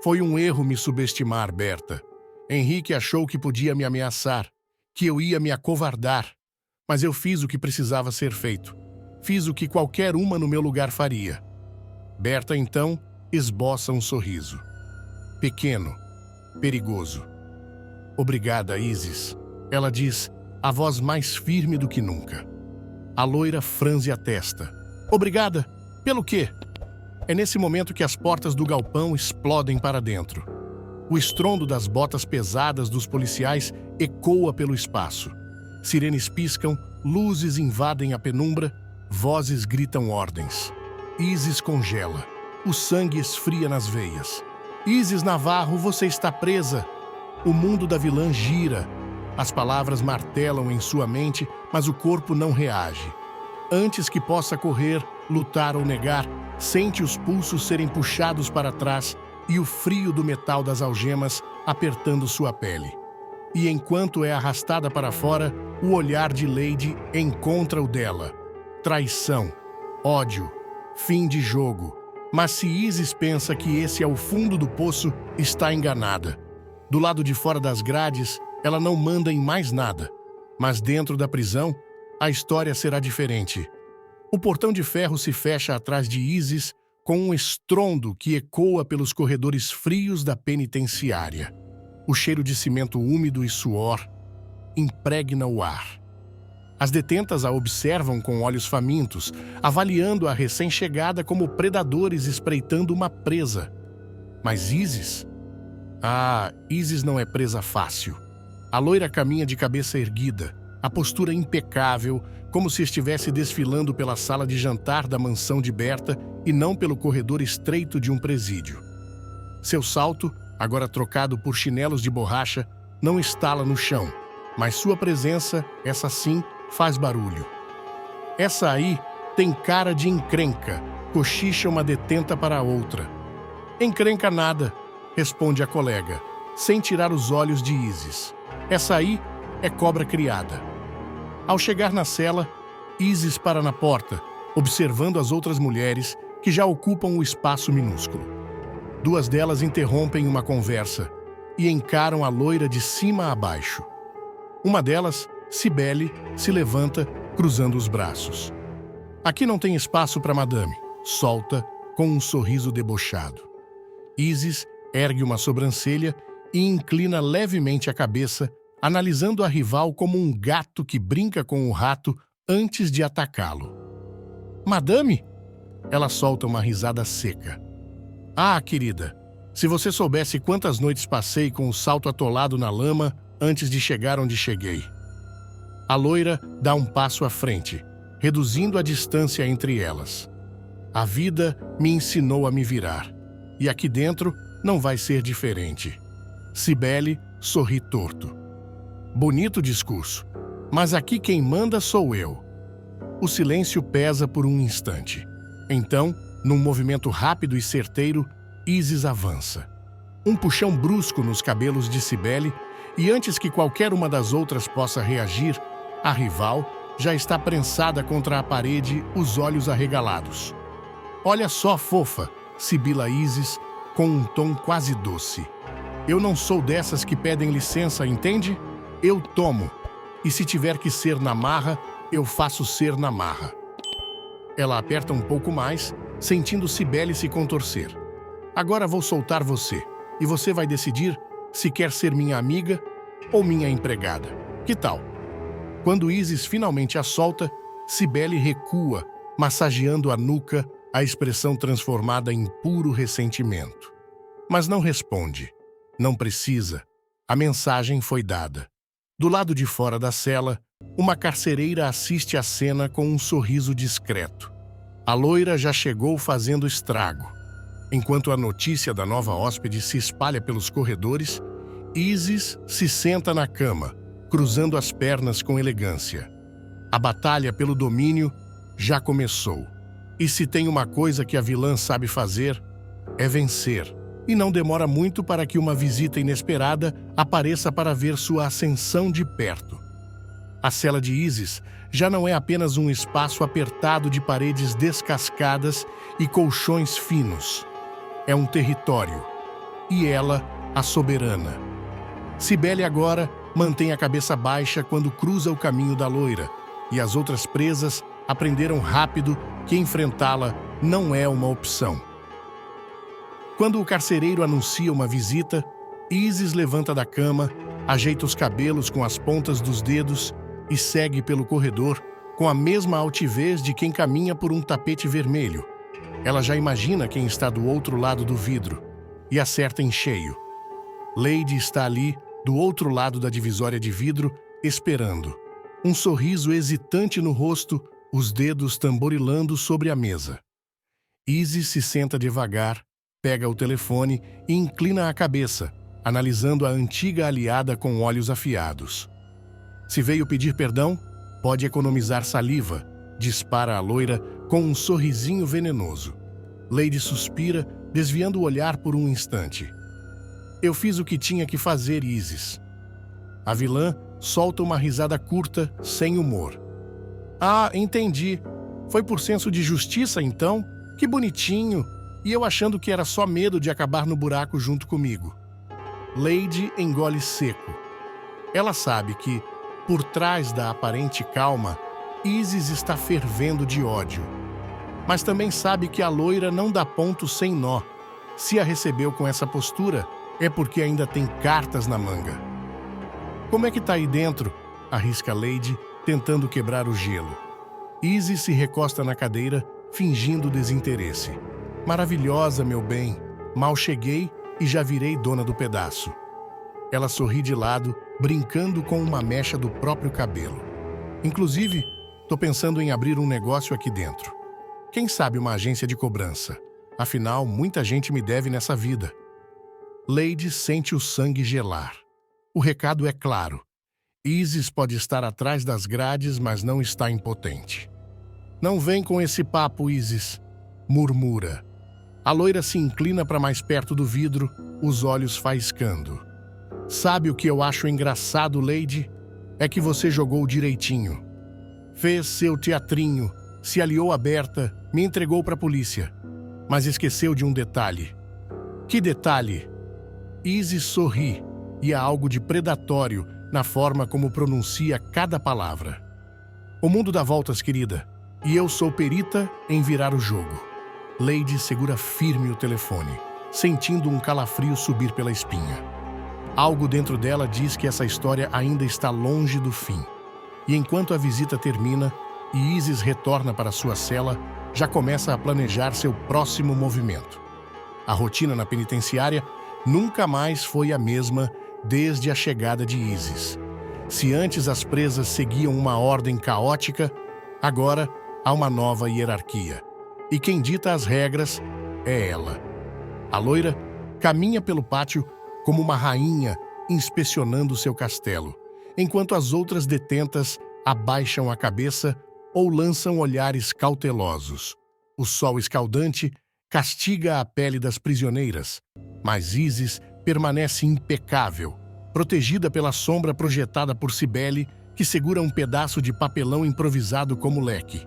[SPEAKER 2] Foi um erro me subestimar, Berta. Henrique achou que podia me ameaçar, que eu ia me acovardar. Mas eu fiz o que precisava ser feito. Fiz o que qualquer uma no meu lugar faria. Berta, então, esboça um sorriso. Pequeno, perigoso. Obrigada, Isis. Ela diz, a voz mais firme do que nunca. A loira franze a testa. Obrigada? Pelo quê? É nesse momento que as portas do galpão explodem para dentro. O estrondo das botas pesadas dos policiais ecoa pelo espaço. Sirenes piscam, luzes invadem a penumbra, vozes gritam ordens. Isis congela. O sangue esfria nas veias. Isis Navarro, você está presa. O mundo da vilã gira. As palavras martelam em sua mente, mas o corpo não reage. Antes que possa correr, lutar ou negar, sente os pulsos serem puxados para trás e o frio do metal das algemas apertando sua pele. E enquanto é arrastada para fora, o olhar de Lady encontra o dela. Traição, ódio, fim de jogo. Mas se Isis pensa que esse é o fundo do poço, está enganada. Do lado de fora das grades, ela não manda em mais nada. Mas dentro da prisão, a história será diferente. O portão de ferro se fecha atrás de Isis com um estrondo que ecoa pelos corredores frios da penitenciária. O cheiro de cimento úmido e suor impregna o ar. As detentas a observam com olhos famintos, avaliando a recém-chegada como predadores espreitando uma presa. Mas Isis? Ah, Isis não é presa fácil. A loira caminha de cabeça erguida, a postura impecável, como se estivesse desfilando pela sala de jantar da mansão de Berta e não pelo corredor estreito de um presídio. Seu salto, agora trocado por chinelos de borracha, não estala no chão, mas sua presença, essa sim, faz barulho. Essa aí tem cara de encrenca, cochicha uma detenta para a outra. Encrenca nada, responde a colega, sem tirar os olhos de Isis. Essa aí é cobra criada. Ao chegar na cela, Isis para na porta, observando as outras mulheres que já ocupam o espaço minúsculo. Duas delas interrompem uma conversa e encaram a loira de cima a baixo. Uma delas, Cibele, se levanta, cruzando os braços. Aqui não tem espaço para madame, solta, com um sorriso debochado. Isis ergue uma sobrancelha e inclina levemente a cabeça, analisando a rival como um gato que brinca com o rato antes de atacá-lo. Madame? Ela solta uma risada seca. Ah, querida, se você soubesse quantas noites passei com o salto atolado na lama antes de chegar onde cheguei. A loira dá um passo à frente, reduzindo a distância entre elas. A vida me ensinou a me virar. E aqui dentro não vai ser diferente. Cibele sorri torto. Bonito discurso, mas aqui quem manda sou eu. O silêncio pesa por um instante. Então, num movimento rápido e certeiro, Isis avança. Um puxão brusco nos cabelos de Cibele e antes que qualquer uma das outras possa reagir, a rival já está prensada contra a parede, os olhos arregalados. Olha só, fofa, sibila Isis, com um tom quase doce. Eu não sou dessas que pedem licença, entende? Eu tomo. E se tiver que ser na marra, eu faço ser na marra. Ela aperta um pouco mais, sentindo Cibele se contorcer. Agora vou soltar você, e você vai decidir se quer ser minha amiga ou minha empregada. Que tal? Quando Isis finalmente a solta, Cibele recua, massageando a nuca, a expressão transformada em puro ressentimento. Mas não responde. Não precisa. A mensagem foi dada. Do lado de fora da cela, uma carcereira assiste à cena com um sorriso discreto. A loira já chegou fazendo estrago. Enquanto a notícia da nova hóspede se espalha pelos corredores, Isis se senta na cama, cruzando as pernas com elegância. A batalha pelo domínio já começou. E se tem uma coisa que a vilã sabe fazer, é vencer. E não demora muito para que uma visita inesperada apareça para ver sua ascensão de perto. A cela de Isis já não é apenas um espaço apertado de paredes descascadas e colchões finos. É um território. E ela, a soberana. Cibele agora mantém a cabeça baixa quando cruza o caminho da loira, e as outras presas aprenderam rápido que enfrentá-la não é uma opção. Quando o carcereiro anuncia uma visita, Isis levanta da cama, ajeita os cabelos com as pontas dos dedos e segue pelo corredor com a mesma altivez de quem caminha por um tapete vermelho. Ela já imagina quem está do outro lado do vidro e acerta em cheio. Lady está ali, do outro lado da divisória de vidro, esperando. Um sorriso hesitante no rosto, os dedos tamborilando sobre a mesa. Isis se senta devagar, pega o telefone e inclina a cabeça, analisando a antiga aliada com olhos afiados. Se veio pedir perdão, pode economizar saliva, dispara a loira com um sorrisinho venenoso. Lady suspira, desviando o olhar por um instante. Eu fiz o que tinha que fazer, Isis. A vilã solta uma risada curta, sem humor. Ah, entendi. Foi por senso de justiça, então? Que bonitinho. E eu achando que era só medo de acabar no buraco junto comigo. Lady engole seco. Ela sabe que, por trás da aparente calma, Isis está fervendo de ódio. Mas também sabe que a loira não dá ponto sem nó. Se a recebeu com essa postura, é porque ainda tem cartas na manga. Como é que tá aí dentro? Arrisca Lady, tentando quebrar o gelo. Isis se recosta na cadeira, fingindo desinteresse. Maravilhosa, meu bem. Mal cheguei e já virei dona do pedaço. Ela sorri de lado, brincando com uma mecha do próprio cabelo. Inclusive, tô pensando em abrir um negócio aqui dentro. Quem sabe uma agência de cobrança? Afinal, muita gente me deve nessa vida. Lady sente o sangue gelar. O recado é claro. Isis pode estar atrás das grades, mas não está impotente. Não vem com esse papo, Isis, murmura. A loira se inclina para mais perto do vidro, os olhos faiscando. Sabe o que eu acho engraçado, Lady? É que você jogou direitinho. Fez seu teatrinho, se aliou à Berta, me entregou para a polícia. Mas esqueceu de um detalhe. Que detalhe? Isis sorri, e há algo de predatório na forma como pronuncia cada palavra. O mundo dá voltas, querida, e eu sou perita em virar o jogo. Lady segura firme o telefone, sentindo um calafrio subir pela espinha. Algo dentro dela diz que essa história ainda está longe do fim. E enquanto a visita termina e Isis retorna para sua cela, já começa a planejar seu próximo movimento. A rotina na penitenciária nunca mais foi a mesma desde a chegada de Isis. Se antes as presas seguiam uma ordem caótica, agora há uma nova hierarquia. E quem dita as regras é ela. A loira caminha pelo pátio como uma rainha inspecionando seu castelo, enquanto as outras detentas abaixam a cabeça ou lançam olhares cautelosos. O sol escaldante castiga a pele das prisioneiras, mas Isis permanece impecável, protegida pela sombra projetada por Cibele, que segura um pedaço de papelão improvisado como leque.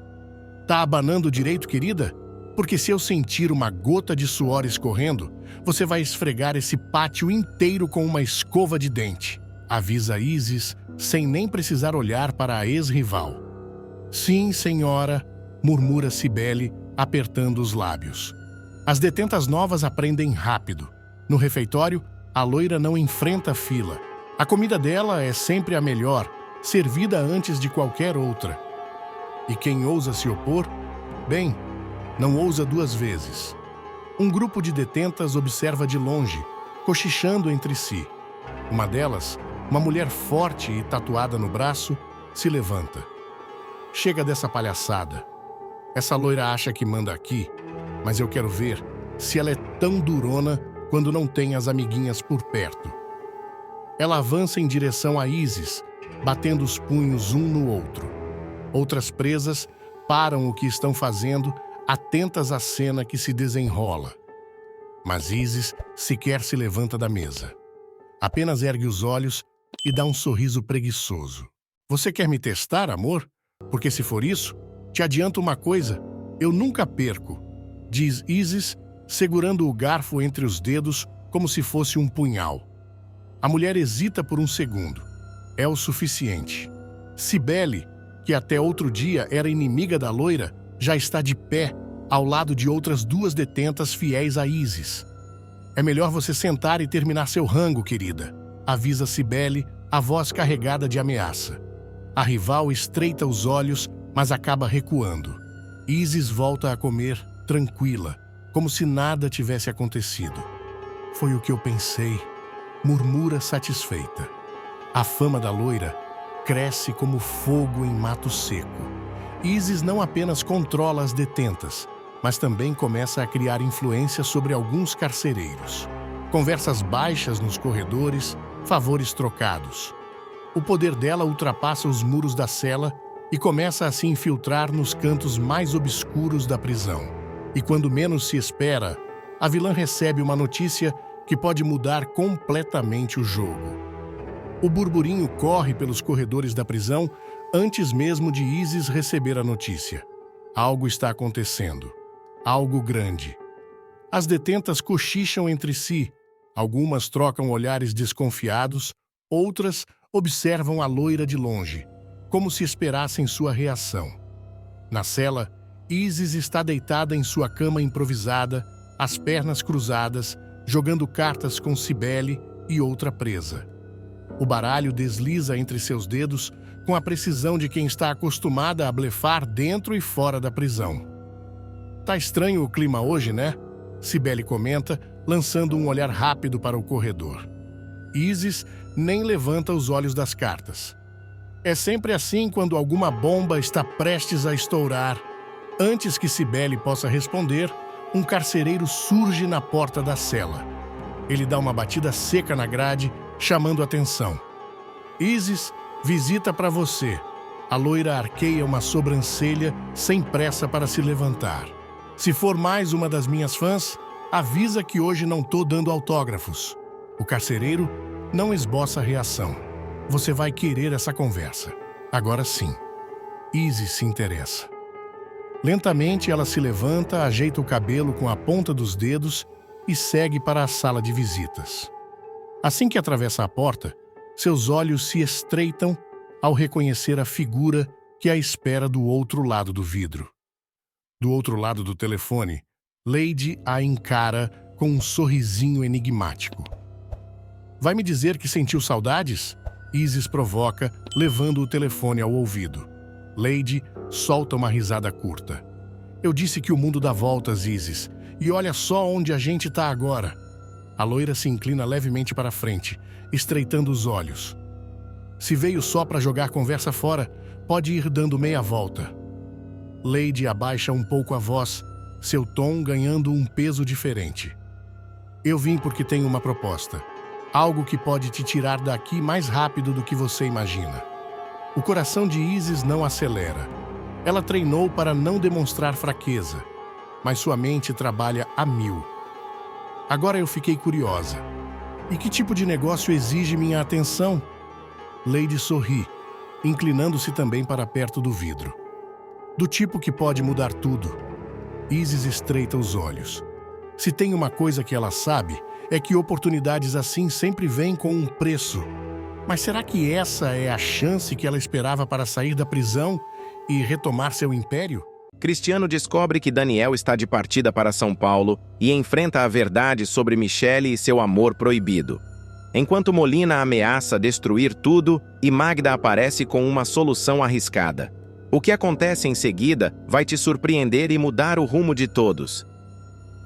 [SPEAKER 2] Tá abanando direito, querida? Porque se eu sentir uma gota de suor escorrendo, você vai esfregar esse pátio inteiro com uma escova de dente, avisa Isis, sem nem precisar olhar para a ex-rival. Sim, senhora, murmura Cibele, apertando os lábios. As detentas novas aprendem rápido. No refeitório, a loira não enfrenta fila. A comida dela é sempre a melhor, servida antes de qualquer outra. E quem ousa se opor, bem, não ousa duas vezes. Um grupo de detentas observa de longe, cochichando entre si. Uma delas, uma mulher forte e tatuada no braço, se levanta. Chega dessa palhaçada. Essa loira acha que manda aqui, mas eu quero ver se ela é tão durona quando não tem as amiguinhas por perto. Ela avança em direção a Isis, batendo os punhos um no outro. Outras presas param o que estão fazendo, atentas à cena que se desenrola. Mas Isis sequer se levanta da mesa. Apenas ergue os olhos e dá um sorriso preguiçoso. Você quer me testar, amor? Porque se for isso, te adianto uma coisa, eu nunca perco, diz Isis, segurando o garfo entre os dedos como se fosse um punhal. A mulher hesita por um segundo. É o suficiente. Cibele, que até outro dia era inimiga da loira, já está de pé, ao lado de outras duas detentas fiéis a Isis. É melhor você sentar e terminar seu rango, querida, avisa Cibele, a voz carregada de ameaça. A rival estreita os olhos, mas acaba recuando. Isis volta a comer, tranquila, como se nada tivesse acontecido. Foi o que eu pensei, murmura satisfeita. A fama da loira cresce como fogo em mato seco. Isis não apenas controla as detentas, mas também começa a criar influência sobre alguns carcereiros. Conversas baixas nos corredores, favores trocados. O poder dela ultrapassa os muros da cela e começa a se infiltrar nos cantos mais obscuros da prisão. E quando menos se espera, a vilã recebe uma notícia que pode mudar completamente o jogo. O burburinho corre pelos corredores da prisão antes mesmo de Isis receber a notícia. Algo está acontecendo. Algo grande. As detentas cochicham entre si. Algumas trocam olhares desconfiados, outras observam a loira de longe, como se esperassem sua reação. Na cela, Isis está deitada em sua cama improvisada, as pernas cruzadas, jogando cartas com Cibele e outra presa. O baralho desliza entre seus dedos com a precisão de quem está acostumada a blefar dentro e fora da prisão. Tá estranho o clima hoje, né? Cibele comenta, lançando um olhar rápido para o corredor. Isis nem levanta os olhos das cartas. É sempre assim quando alguma bomba está prestes a estourar. Antes que Cibele possa responder, um carcereiro surge na porta da cela. Ele dá uma batida seca na grade, chamando atenção. Isis, visita para você. A loira arqueia uma sobrancelha sem pressa para se levantar. Se for mais uma das minhas fãs, avisa que hoje não tô dando autógrafos. O carcereiro não esboça reação. Você vai querer essa conversa. Agora sim. Isis se interessa. Lentamente ela se levanta, ajeita o cabelo com a ponta dos dedos e segue para a sala de visitas. Assim que atravessa a porta, seus olhos se estreitam ao reconhecer a figura que a espera do outro lado do vidro. Do outro lado do telefone, Lady a encara com um sorrisinho enigmático. Vai me dizer que sentiu saudades? Isis provoca, levando o telefone ao ouvido. Lady solta uma risada curta. Eu disse que o mundo dá voltas, Isis, e olha só onde a gente tá agora. A loira se inclina levemente para frente, estreitando os olhos. Se veio só para jogar conversa fora, pode ir dando meia volta. Lady abaixa um pouco a voz, seu tom ganhando um peso diferente. Eu vim porque tenho uma proposta. Algo que pode te tirar daqui mais rápido do que você imagina. O coração de Isis não acelera. Ela treinou para não demonstrar fraqueza, mas sua mente trabalha a 1000. Agora eu fiquei curiosa. E que tipo de negócio exige minha atenção? Lady sorri, inclinando-se também para perto do vidro. Do tipo que pode mudar tudo. Isis estreita os olhos. Se tem uma coisa que ela sabe, é que oportunidades assim sempre vêm com um preço. Mas será que essa é a chance que ela esperava para sair da prisão e retomar seu império?
[SPEAKER 1] Cristiano descobre que Daniel está de partida para São Paulo e enfrenta a verdade sobre Michelle e seu amor proibido. Enquanto Molina ameaça destruir tudo e Magda aparece com uma solução arriscada. O que acontece em seguida vai te surpreender e mudar o rumo de todos.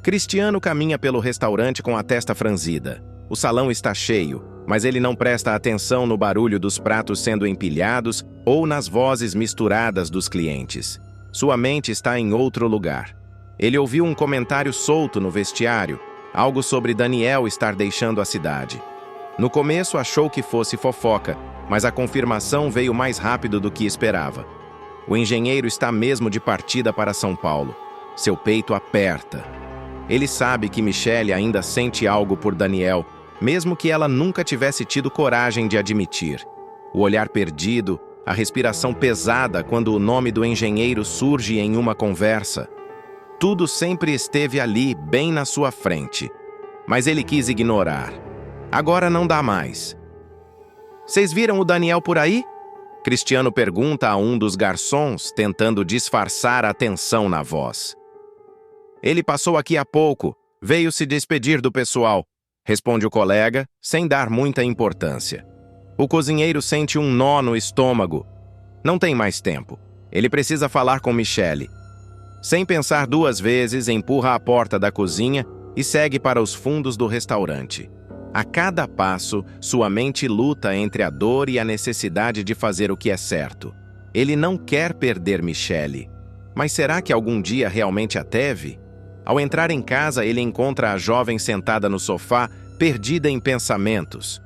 [SPEAKER 1] Cristiano caminha pelo restaurante com a testa franzida. O salão está cheio, mas ele não presta atenção no barulho dos pratos sendo empilhados ou nas vozes misturadas dos clientes. Sua mente está em outro lugar. Ele ouviu um comentário solto no vestiário, algo sobre Daniel estar deixando a cidade. No começo achou que fosse fofoca, mas a confirmação veio mais rápido do que esperava. O engenheiro está mesmo de partida para São Paulo. Seu peito aperta. Ele sabe que Michelle ainda sente algo por Daniel, mesmo que ela nunca tivesse tido coragem de admitir. O olhar perdido, a respiração pesada quando o nome do engenheiro surge em uma conversa. Tudo sempre esteve ali, bem na sua frente. Mas ele quis ignorar. Agora não dá mais. "Vocês viram o Daniel por aí?" Cristiano pergunta a um dos garçons, tentando disfarçar a tensão na voz. "Ele passou aqui há pouco, veio se despedir do pessoal", responde o colega, sem dar muita importância. O cozinheiro sente um nó no estômago. Não tem mais tempo. Ele precisa falar com Michelle. Sem pensar duas vezes, empurra a porta da cozinha e segue para os fundos do restaurante. A cada passo, sua mente luta entre a dor e a necessidade de fazer o que é certo. Ele não quer perder Michelle. Mas será que algum dia realmente a teve? Ao entrar em casa, ele encontra a jovem sentada no sofá, perdida em pensamentos.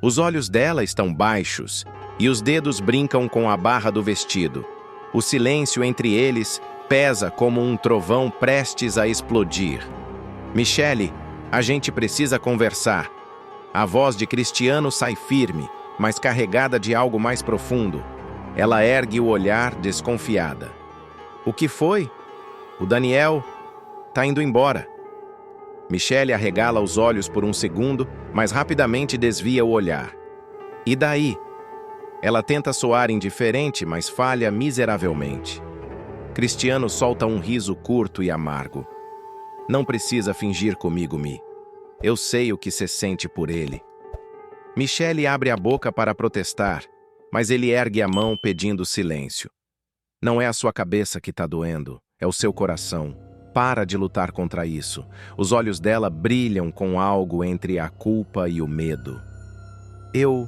[SPEAKER 1] Os olhos dela estão baixos e os dedos brincam com a barra do vestido. O silêncio entre eles pesa como um trovão prestes a explodir. "Michelle, a gente precisa conversar." A voz de Cristiano sai firme, mas carregada de algo mais profundo. Ela ergue o olhar desconfiada. "O que foi?" "O Daniel tá indo embora." Michelle arregala os olhos por um segundo, mas rapidamente desvia o olhar. "E daí?" Ela tenta soar indiferente, mas falha miseravelmente. Cristiano solta um riso curto e amargo. "Não precisa fingir comigo, Mi. Eu sei o que você sente por ele." Michelle abre a boca para protestar, mas ele ergue a mão pedindo silêncio. "Não é a sua cabeça que tá doendo, é o seu coração. Para de lutar contra isso." Os olhos dela brilham com algo entre a culpa e o medo. Eu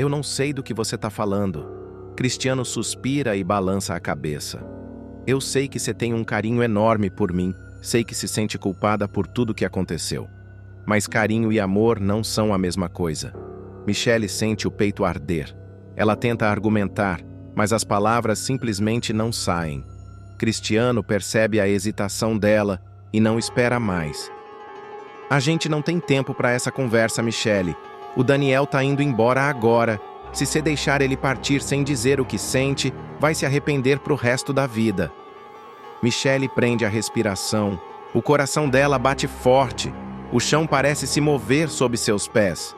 [SPEAKER 1] não sei do que você tá falando." Cristiano suspira e balança a cabeça. "Eu sei que você tem um carinho enorme por mim, sei que se sente culpada por tudo que aconteceu. Mas carinho e amor não são a mesma coisa." Michelle sente o peito arder. Ela tenta argumentar, mas as palavras simplesmente não saem. Cristiano percebe a hesitação dela e não espera mais. "A gente não tem tempo para essa conversa, Michelle. O Daniel tá indo embora agora. Se você deixar ele partir sem dizer o que sente, vai se arrepender pro resto da vida." Michelle prende a respiração. O coração dela bate forte. O chão parece se mover sob seus pés.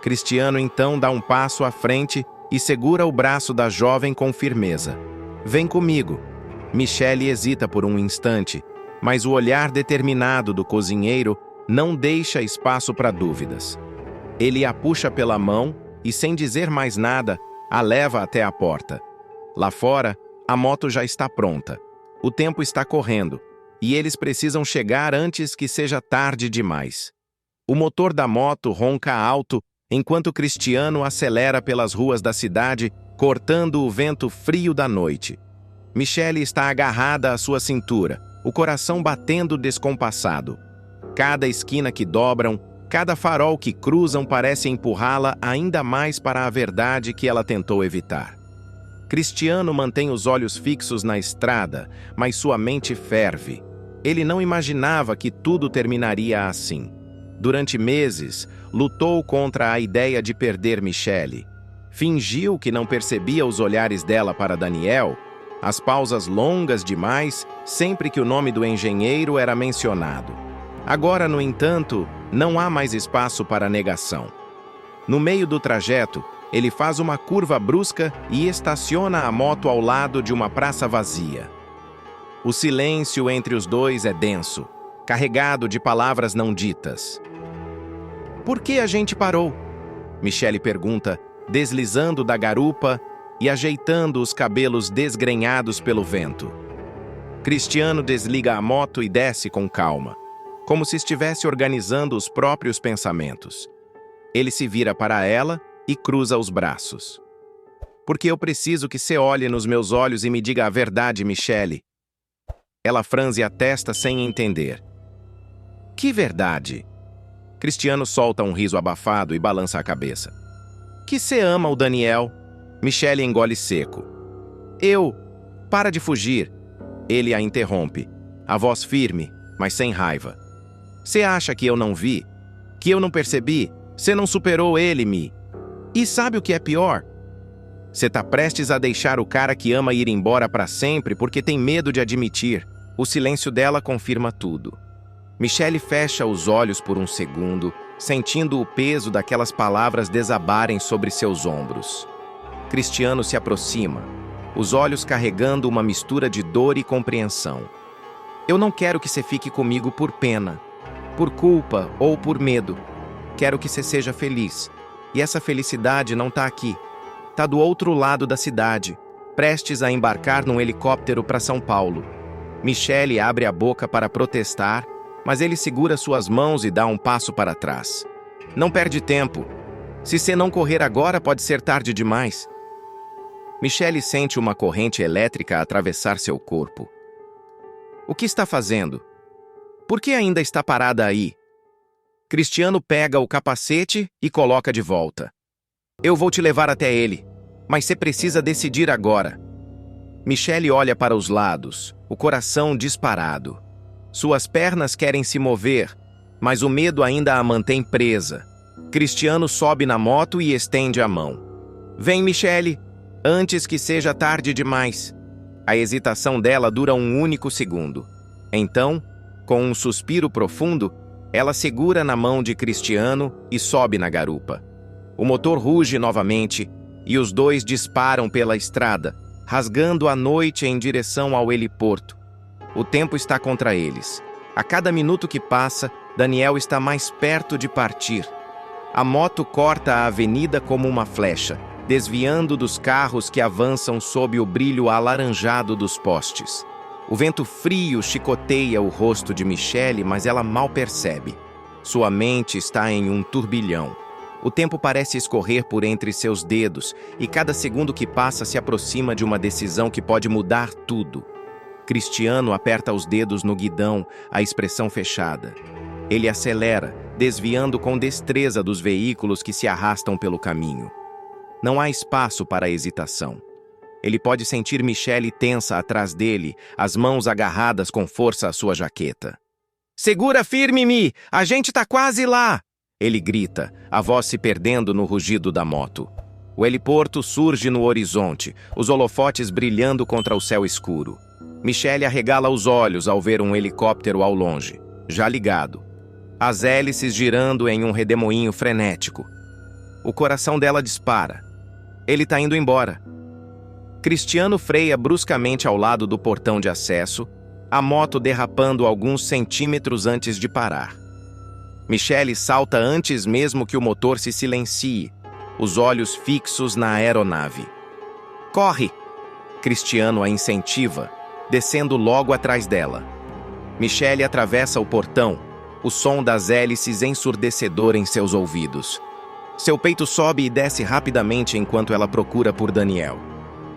[SPEAKER 1] Cristiano então dá um passo à frente e segura o braço da jovem com firmeza. "Vem comigo." Michelle hesita por um instante, mas o olhar determinado do cozinheiro não deixa espaço para dúvidas. Ele a puxa pela mão e, sem dizer mais nada, a leva até a porta. Lá fora, a moto já está pronta. O tempo está correndo e eles precisam chegar antes que seja tarde demais. O motor da moto ronca alto enquanto Cristiano acelera pelas ruas da cidade, cortando o vento frio da noite. Michelle está agarrada à sua cintura, o coração batendo descompassado. Cada esquina que dobram, cada farol que cruzam parece empurrá-la ainda mais para a verdade que ela tentou evitar. Cristiano mantém os olhos fixos na estrada, mas sua mente ferve. Ele não imaginava que tudo terminaria assim. Durante meses, lutou contra a ideia de perder Michelle. Fingiu que não percebia os olhares dela para Daniel, as pausas longas demais sempre que o nome do engenheiro era mencionado. Agora, no entanto, não há mais espaço para negação. No meio do trajeto, ele faz uma curva brusca e estaciona a moto ao lado de uma praça vazia. O silêncio entre os dois é denso, carregado de palavras não ditas. Por que a gente parou? Michelle pergunta, deslizando da garupa e ajeitando os cabelos desgrenhados pelo vento. Cristiano desliga a moto e desce com calma, como se estivesse organizando os próprios pensamentos. Ele se vira para ela e cruza os braços. Porque eu preciso que você olhe nos meus olhos e me diga a verdade, Michelle. Ela franze a testa sem entender. Que verdade? Cristiano solta um riso abafado e balança a cabeça. Que você ama o Daniel? Michelle engole seco. Para de fugir. Ele a interrompe, a voz firme, mas sem raiva. Você acha que eu não vi? Que eu não percebi? Você não superou ele, Mi? E sabe o que é pior? Você tá prestes a deixar o cara que ama ir embora para sempre porque tem medo de admitir. O silêncio dela confirma tudo. Michelle fecha os olhos por um segundo, sentindo o peso daquelas palavras desabarem sobre seus ombros. Cristiano se aproxima, os olhos carregando uma mistura de dor e compreensão. Eu não quero que você fique comigo por pena, por culpa ou por medo. Quero que você seja feliz. E essa felicidade não tá aqui. Tá do outro lado da cidade, prestes a embarcar num helicóptero para São Paulo. Michelle abre a boca para protestar, mas ele segura suas mãos e dá um passo para trás. Não perde tempo. Se você não correr agora, pode ser tarde demais. Michelle sente uma corrente elétrica atravessar seu corpo. O que está fazendo? Por que ainda está parada aí? Cristiano pega o capacete e coloca de volta. Eu vou te levar até ele, mas você precisa decidir agora. Michelle olha para os lados, o coração disparado. Suas pernas querem se mover, mas o medo ainda a mantém presa. Cristiano sobe na moto e estende a mão. Vem, Michelle, antes que seja tarde demais. A hesitação dela dura um único segundo. Então, com um suspiro profundo, ela segura na mão de Cristiano e sobe na garupa. O motor ruge novamente e os dois disparam pela estrada, rasgando a noite em direção ao heliporto. O tempo está contra eles. A cada minuto que passa, Daniel está mais perto de partir. A moto corta a avenida como uma flecha, desviando dos carros que avançam sob o brilho alaranjado dos postes. O vento frio chicoteia o rosto de Michelle, mas ela mal percebe. Sua mente está em um turbilhão. O tempo parece escorrer por entre seus dedos, e cada segundo que passa se aproxima de uma decisão que pode mudar tudo. Cristiano aperta os dedos no guidão, a expressão fechada. Ele acelera, desviando com destreza dos veículos que se arrastam pelo caminho. Não há espaço para hesitação. Ele pode sentir Michelle tensa atrás dele, as mãos agarradas com força à sua jaqueta. Segura firme, Mi! A gente tá quase lá! Ele grita, a voz se perdendo no rugido da moto. O heliporto surge no horizonte, os holofotes brilhando contra o céu escuro. Michelle arregala os olhos ao ver um helicóptero ao longe, já ligado. As hélices girando em um redemoinho frenético. O coração dela dispara. Ele tá indo embora. Cristiano freia bruscamente ao lado do portão de acesso, a moto derrapando alguns centímetros antes de parar. Michelle salta antes mesmo que o motor se silencie, os olhos fixos na aeronave. Corre! Cristiano a incentiva, descendo logo atrás dela. Michelle atravessa o portão, o som das hélices ensurdecedor em seus ouvidos. Seu peito sobe e desce rapidamente enquanto ela procura por Daniel.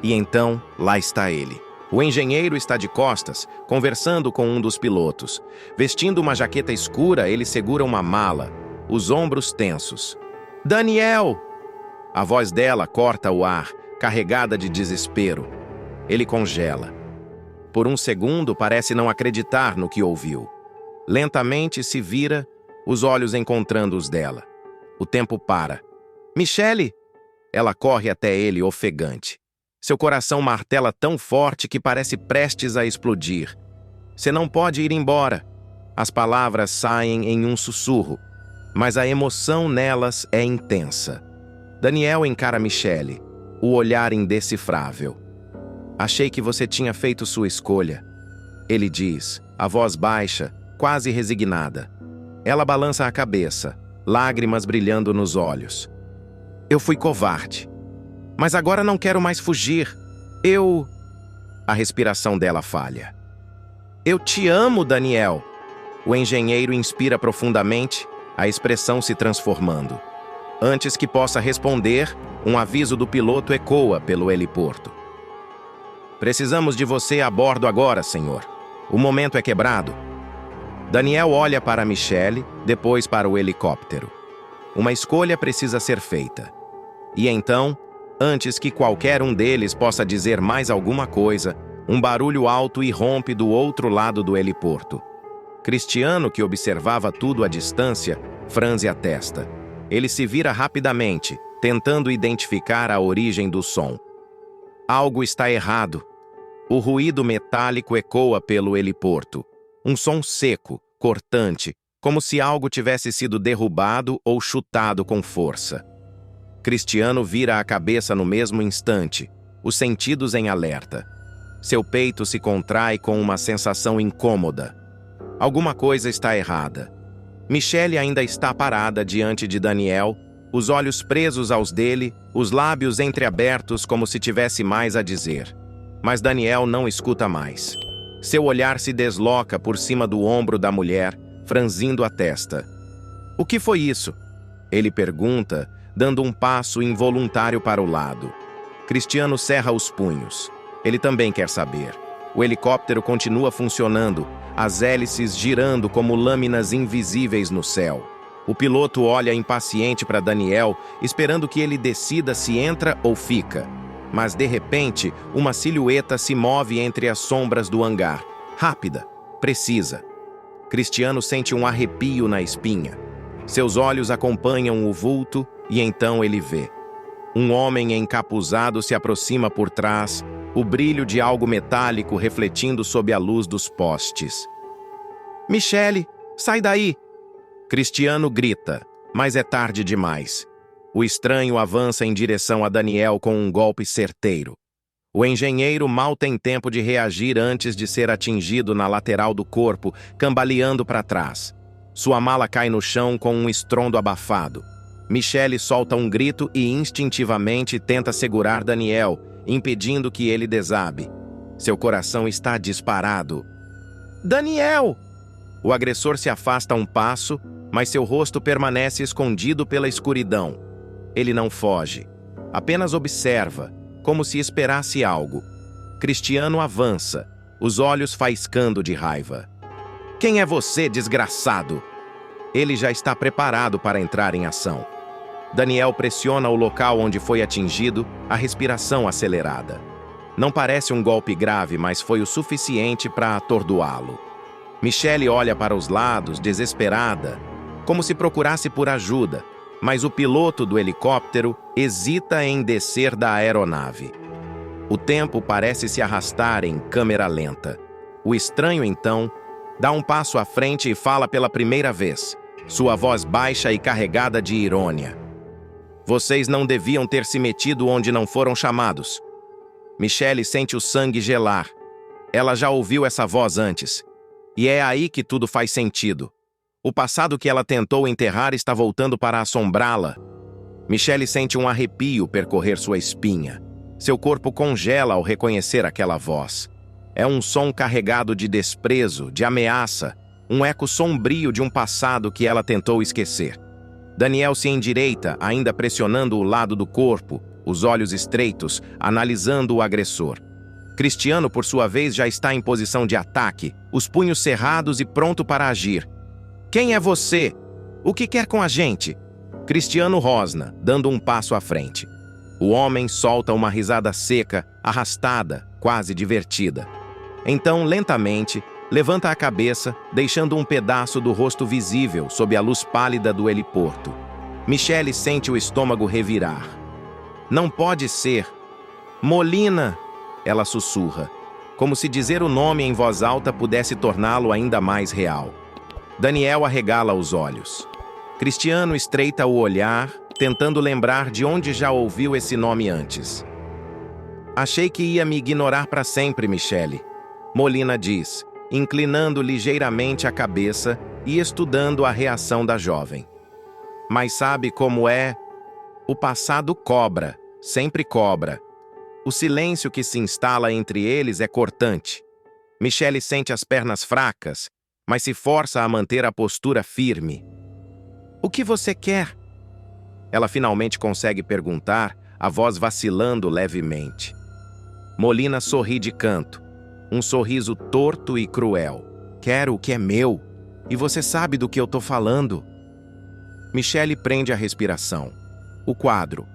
[SPEAKER 1] E então, lá está ele, O engenheiro está de costas, conversando com um dos pilotos. Vestindo uma jaqueta escura, ele segura uma mala, os ombros tensos. Daniel! A voz dela corta o ar, carregada de desespero. Ele congela. Por um segundo, parece não acreditar no que ouviu. Lentamente se vira, os olhos encontrando os dela. O tempo para. Michele! Ela corre até ele, ofegante. Seu coração martela tão forte que parece prestes a explodir. Você não pode ir embora. As palavras saem em um sussurro, mas a emoção nelas é intensa. Daniel encara Michele, o olhar indecifrável. Achei que você tinha feito sua escolha. Ele diz, a voz baixa, quase resignada. Ela balança a cabeça, lágrimas brilhando nos olhos. Eu fui covarde. Mas agora não quero mais fugir. A respiração dela falha. Eu te amo, Daniel. O engenheiro inspira profundamente, a expressão se transformando. Antes que possa responder, um aviso do piloto ecoa pelo heliporto. Precisamos de você a bordo agora, senhor. O momento é quebrado. Daniel olha para Michele, depois para o helicóptero. Uma escolha precisa ser feita. E então, antes que qualquer um deles possa dizer mais alguma coisa, um barulho alto irrompe do outro lado do heliporto. Cristiano, que observava tudo à distância, franze a testa. Ele se vira rapidamente, tentando identificar a origem do som. Algo está errado. O ruído metálico ecoa pelo heliporto. Um som seco, cortante, como se algo tivesse sido derrubado ou chutado com força. Cristiano vira a cabeça no mesmo instante, os sentidos em alerta. Seu peito se contrai com uma sensação incômoda. Alguma coisa está errada. Michele ainda está parada diante de Daniel, os olhos presos aos dele, os lábios entreabertos como se tivesse mais a dizer. Mas Daniel não escuta mais. Seu olhar se desloca por cima do ombro da mulher, franzindo a testa. O que foi isso? Ele pergunta, dando um passo involuntário para o lado. Cristiano cerra os punhos. Ele também quer saber. O helicóptero continua funcionando, as hélices girando como lâminas invisíveis no céu. O piloto olha impaciente para Daniel, esperando que ele decida se entra ou fica. Mas, de repente, uma silhueta se move entre as sombras do hangar. Rápida, precisa. Cristiano sente um arrepio na espinha. Seus olhos acompanham o vulto e então ele vê. Um homem encapuzado se aproxima por trás, o brilho de algo metálico refletindo sob a luz dos postes. Michele, sai daí! Cristiano grita, mas é tarde demais. O estranho avança em direção a Daniel com um golpe certeiro. O engenheiro mal tem tempo de reagir antes de ser atingido na lateral do corpo, cambaleando para trás. Sua mala cai no chão com um estrondo abafado. Michele solta um grito e instintivamente tenta segurar Daniel, impedindo que ele desabe. Seu coração está disparado. Daniel! O agressor se afasta um passo, mas seu rosto permanece escondido pela escuridão. Ele não foge, apenas observa, como se esperasse algo. Cristiano avança, os olhos faiscando de raiva. Quem é você, desgraçado? Ele já está preparado para entrar em ação. Daniel pressiona o local onde foi atingido, a respiração acelerada. Não parece um golpe grave, mas foi o suficiente para atordoá-lo. Michele olha para os lados, desesperada, como se procurasse por ajuda, mas o piloto do helicóptero hesita em descer da aeronave. O tempo parece se arrastar em câmera lenta. O estranho, então, dá um passo à frente e fala pela primeira vez, sua voz baixa e carregada de irônia. Vocês não deviam ter se metido onde não foram chamados. Michele sente o sangue gelar. Ela já ouviu essa voz antes. E é aí que tudo faz sentido. O passado que ela tentou enterrar está voltando para assombrá-la. Michele sente um arrepio percorrer sua espinha. Seu corpo congela ao reconhecer aquela voz. É um som carregado de desprezo, de ameaça, um eco sombrio de um passado que ela tentou esquecer. Daniel se endireita, ainda pressionando o lado do corpo, os olhos estreitos, analisando o agressor. Cristiano, por sua vez, já está em posição de ataque, os punhos cerrados e pronto para agir. Quem é você? O que quer com a gente? Cristiano rosna, dando um passo à frente. O homem solta uma risada seca, arrastada, quase divertida. Então, lentamente, levanta a cabeça, deixando um pedaço do rosto visível sob a luz pálida do heliporto. Michelle sente o estômago revirar. Não pode ser. Molina! Ela sussurra, como se dizer o nome em voz alta pudesse torná-lo ainda mais real. Daniel arregala os olhos. Cristiano estreita o olhar, tentando lembrar de onde já ouviu esse nome antes. Achei que ia me ignorar para sempre, Michelle. Molina diz, inclinando ligeiramente a cabeça e estudando a reação da jovem. Mas sabe como é? O passado cobra, sempre cobra. O silêncio que se instala entre eles é cortante. Michelle sente as pernas fracas, mas se força a manter a postura firme. O que você quer? Ela finalmente consegue perguntar, a voz vacilando levemente. Molina sorri de canto, um sorriso torto e cruel. Quero o que é meu, e você sabe do que eu tô falando. Michelle prende a respiração. O quadro.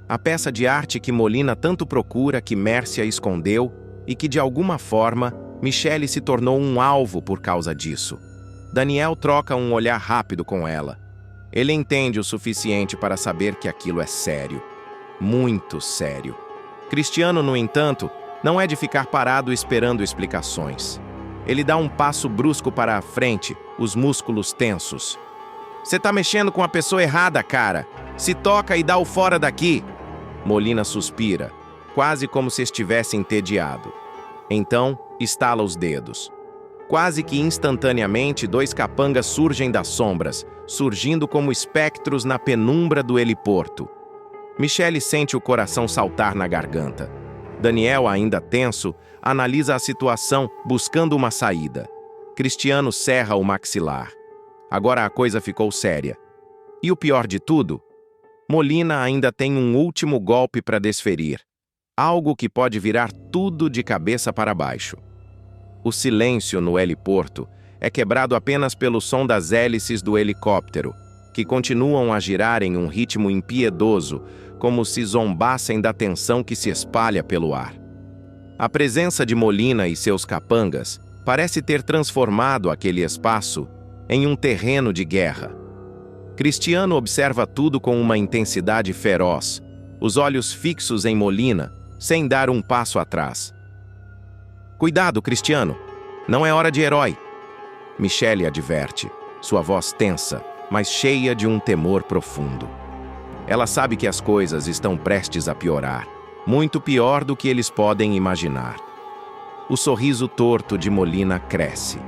[SPEAKER 1] A peça de arte que Molina tanto procura, que Mércia escondeu e que, de alguma forma, Michelle se tornou um alvo por causa disso. Daniel troca um olhar rápido com ela. Ele entende o suficiente para saber que aquilo é sério. Muito sério. Cristiano, no entanto, não é de ficar parado esperando explicações. Ele dá um passo brusco para a frente, os músculos tensos. Você tá mexendo com a pessoa errada, cara. Se toca e dá o fora daqui. Molina suspira, quase como se estivesse entediado. Então, estala os dedos. Quase que instantaneamente, dois capangas surgem das sombras, surgindo como espectros na penumbra do heliporto. Michelle sente o coração saltar na garganta. Daniel, ainda tenso, analisa a situação, buscando uma saída. Cristiano cerra o maxilar. Agora a coisa ficou séria. E o pior de tudo? Molina ainda tem um último golpe para desferir. Algo que pode virar tudo de cabeça para baixo. O silêncio no heliporto é quebrado apenas pelo som das hélices do helicóptero, que continuam a girar em um ritmo impiedoso, como se zombassem da tensão que se espalha pelo ar. A presença de Molina e seus capangas parece ter transformado aquele espaço em um terreno de guerra. Cristiano observa tudo com uma intensidade feroz, os olhos fixos em Molina, sem dar um passo atrás. Cuidado, Cristiano! Não é hora de herói! Michelle adverte, sua voz tensa, mas cheia de um temor profundo. Ela sabe que as coisas estão prestes a piorar, muito pior do que eles podem imaginar. O sorriso torto de Molina cresce.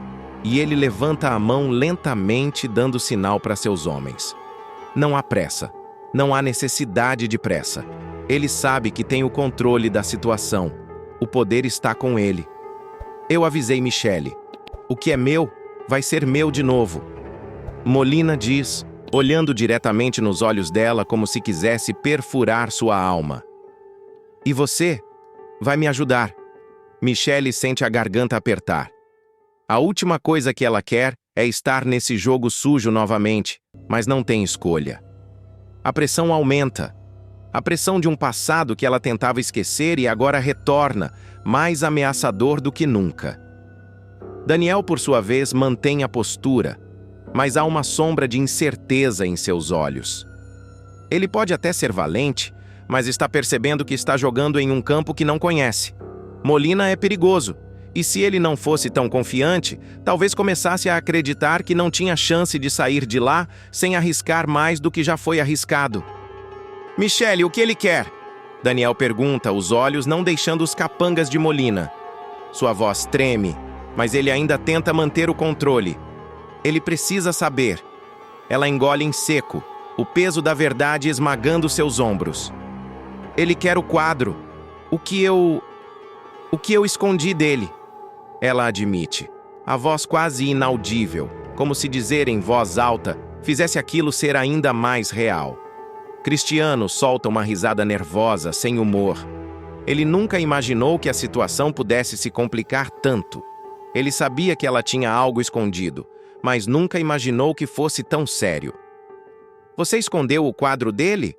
[SPEAKER 1] E ele levanta a mão lentamente, dando sinal para seus homens. Não há pressa. Não há necessidade de pressa. Ele sabe que tem o controle da situação. O poder está com ele. Eu avisei Michelle. O que é meu, vai ser meu de novo. Molina diz, olhando diretamente nos olhos dela como se quisesse perfurar sua alma. E você? Vai me ajudar. Michelle sente a garganta apertar. A última coisa que ela quer é estar nesse jogo sujo novamente, mas não tem escolha. A pressão aumenta. A pressão de um passado que ela tentava esquecer e agora retorna, mais ameaçador do que nunca. Daniel, por sua vez, mantém a postura, mas há uma sombra de incerteza em seus olhos. Ele pode até ser valente, mas está percebendo que está jogando em um campo que não conhece. Molina é perigoso. E se ele não fosse tão confiante, talvez começasse a acreditar que não tinha chance de sair de lá sem arriscar mais do que já foi arriscado. Michelle, o que ele quer? Daniel pergunta, os olhos não deixando os capangas de Molina. Sua voz treme, mas ele ainda tenta manter o controle. Ele precisa saber. Ela engole em seco, o peso da verdade esmagando seus ombros. Ele quer o quadro. O que eu escondi dele. Ela admite, a voz quase inaudível, como se dizer em voz alta, fizesse aquilo ser ainda mais real. Cristiano solta uma risada nervosa, sem humor. Ele nunca imaginou que a situação pudesse se complicar tanto. Ele sabia que ela tinha algo escondido, mas nunca imaginou que fosse tão sério. Você escondeu o quadro dele?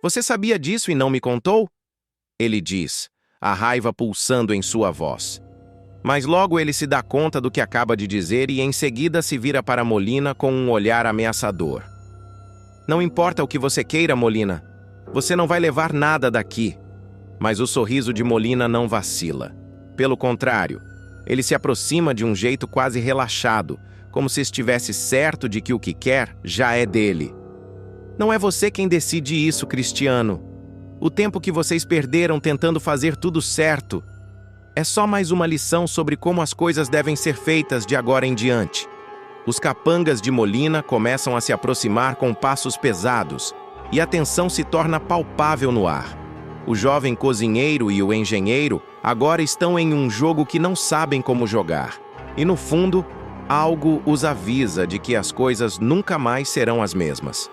[SPEAKER 1] Você sabia disso e não me contou? Ele diz, a raiva pulsando em sua voz. Mas logo ele se dá conta do que acaba de dizer e em seguida se vira para Molina com um olhar ameaçador. Não importa o que você queira, Molina. Você não vai levar nada daqui. Mas o sorriso de Molina não vacila. Pelo contrário, ele se aproxima de um jeito quase relaxado, como se estivesse certo de que o que quer já é dele. Não é você quem decide isso, Cristiano. O tempo que vocês perderam tentando fazer tudo certo é só mais uma lição sobre como as coisas devem ser feitas de agora em diante. Os capangas de Molina começam a se aproximar com passos pesados e a tensão se torna palpável no ar. O jovem cozinheiro e o engenheiro agora estão em um jogo que não sabem como jogar. E no fundo, algo os avisa de que as coisas nunca mais serão as mesmas.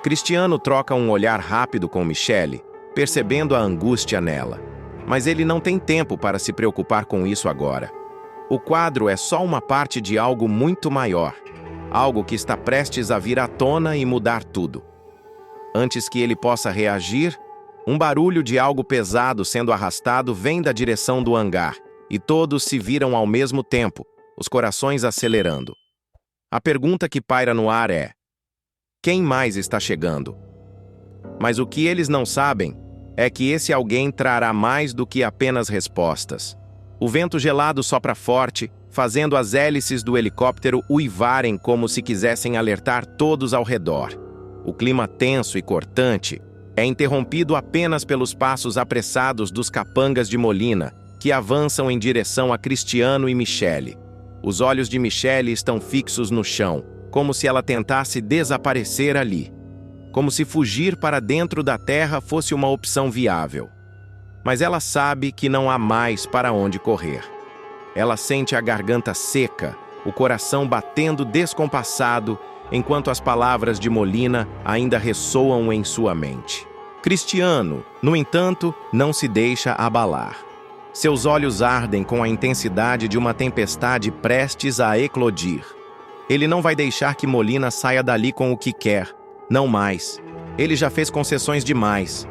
[SPEAKER 1] Cristiano troca um olhar rápido com Michele, percebendo a angústia nela. Mas ele não tem tempo para se preocupar com isso agora. O quadro é só uma parte de algo muito maior, algo que está prestes a vir à tona e mudar tudo. Antes que ele possa reagir, um barulho de algo pesado sendo arrastado vem da direção do hangar, e todos se viram ao mesmo tempo, os corações acelerando. A pergunta que paira no ar é: quem mais está chegando? Mas o que eles não sabem é que esse alguém trará mais do que apenas respostas. O vento gelado sopra forte, fazendo as hélices do helicóptero uivarem como se quisessem alertar todos ao redor. O clima tenso e cortante é interrompido apenas pelos passos apressados dos capangas de Molina, que avançam em direção a Cristiano e Michele. Os olhos de Michele estão fixos no chão, como se ela tentasse desaparecer ali. Como se fugir para dentro da terra fosse uma opção viável. Mas ela sabe que não há mais para onde correr. Ela sente a garganta seca, o coração batendo descompassado, enquanto as palavras de Molina ainda ressoam em sua mente. Cristiano, no entanto, não se deixa abalar. Seus olhos ardem com a intensidade de uma tempestade prestes a eclodir. Ele não vai deixar que Molina saia dali com o que quer. Não mais. Ele já fez concessões demais.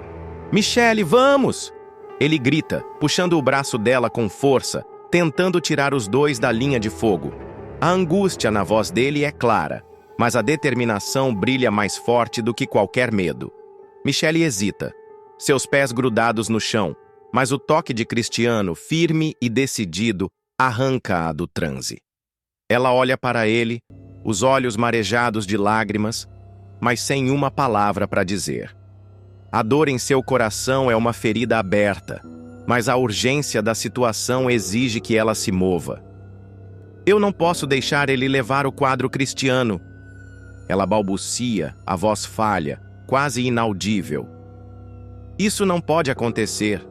[SPEAKER 1] Michele, vamos! Ele grita, puxando o braço dela com força, tentando tirar os dois da linha de fogo. A angústia na voz dele é clara, mas a determinação brilha mais forte do que qualquer medo. Michele hesita, seus pés grudados no chão, mas o toque de Cristiano, firme e decidido, arranca-a do transe. Ela olha para ele, os olhos marejados de lágrimas, mas sem uma palavra para dizer. A dor em seu coração é uma ferida aberta, mas a urgência da situação exige que ela se mova. Eu não posso deixar ele levar o quadro, Cristiano. Ela balbucia, a voz falha, quase inaudível. Isso não pode acontecer.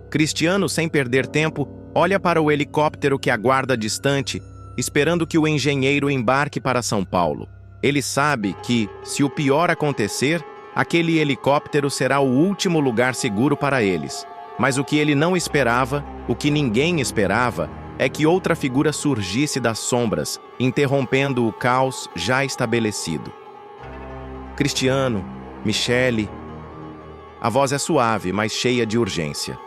[SPEAKER 1] Cristiano, sem perder tempo, olha para o helicóptero que aguarda distante, esperando que o engenheiro embarque para São Paulo. Ele sabe que, se o pior acontecer, aquele helicóptero será o último lugar seguro para eles. Mas o que ele não esperava, o que ninguém esperava, é que outra figura surgisse das sombras, interrompendo o caos já estabelecido. Cristiano, Michele. A voz é suave, mas cheia de urgência.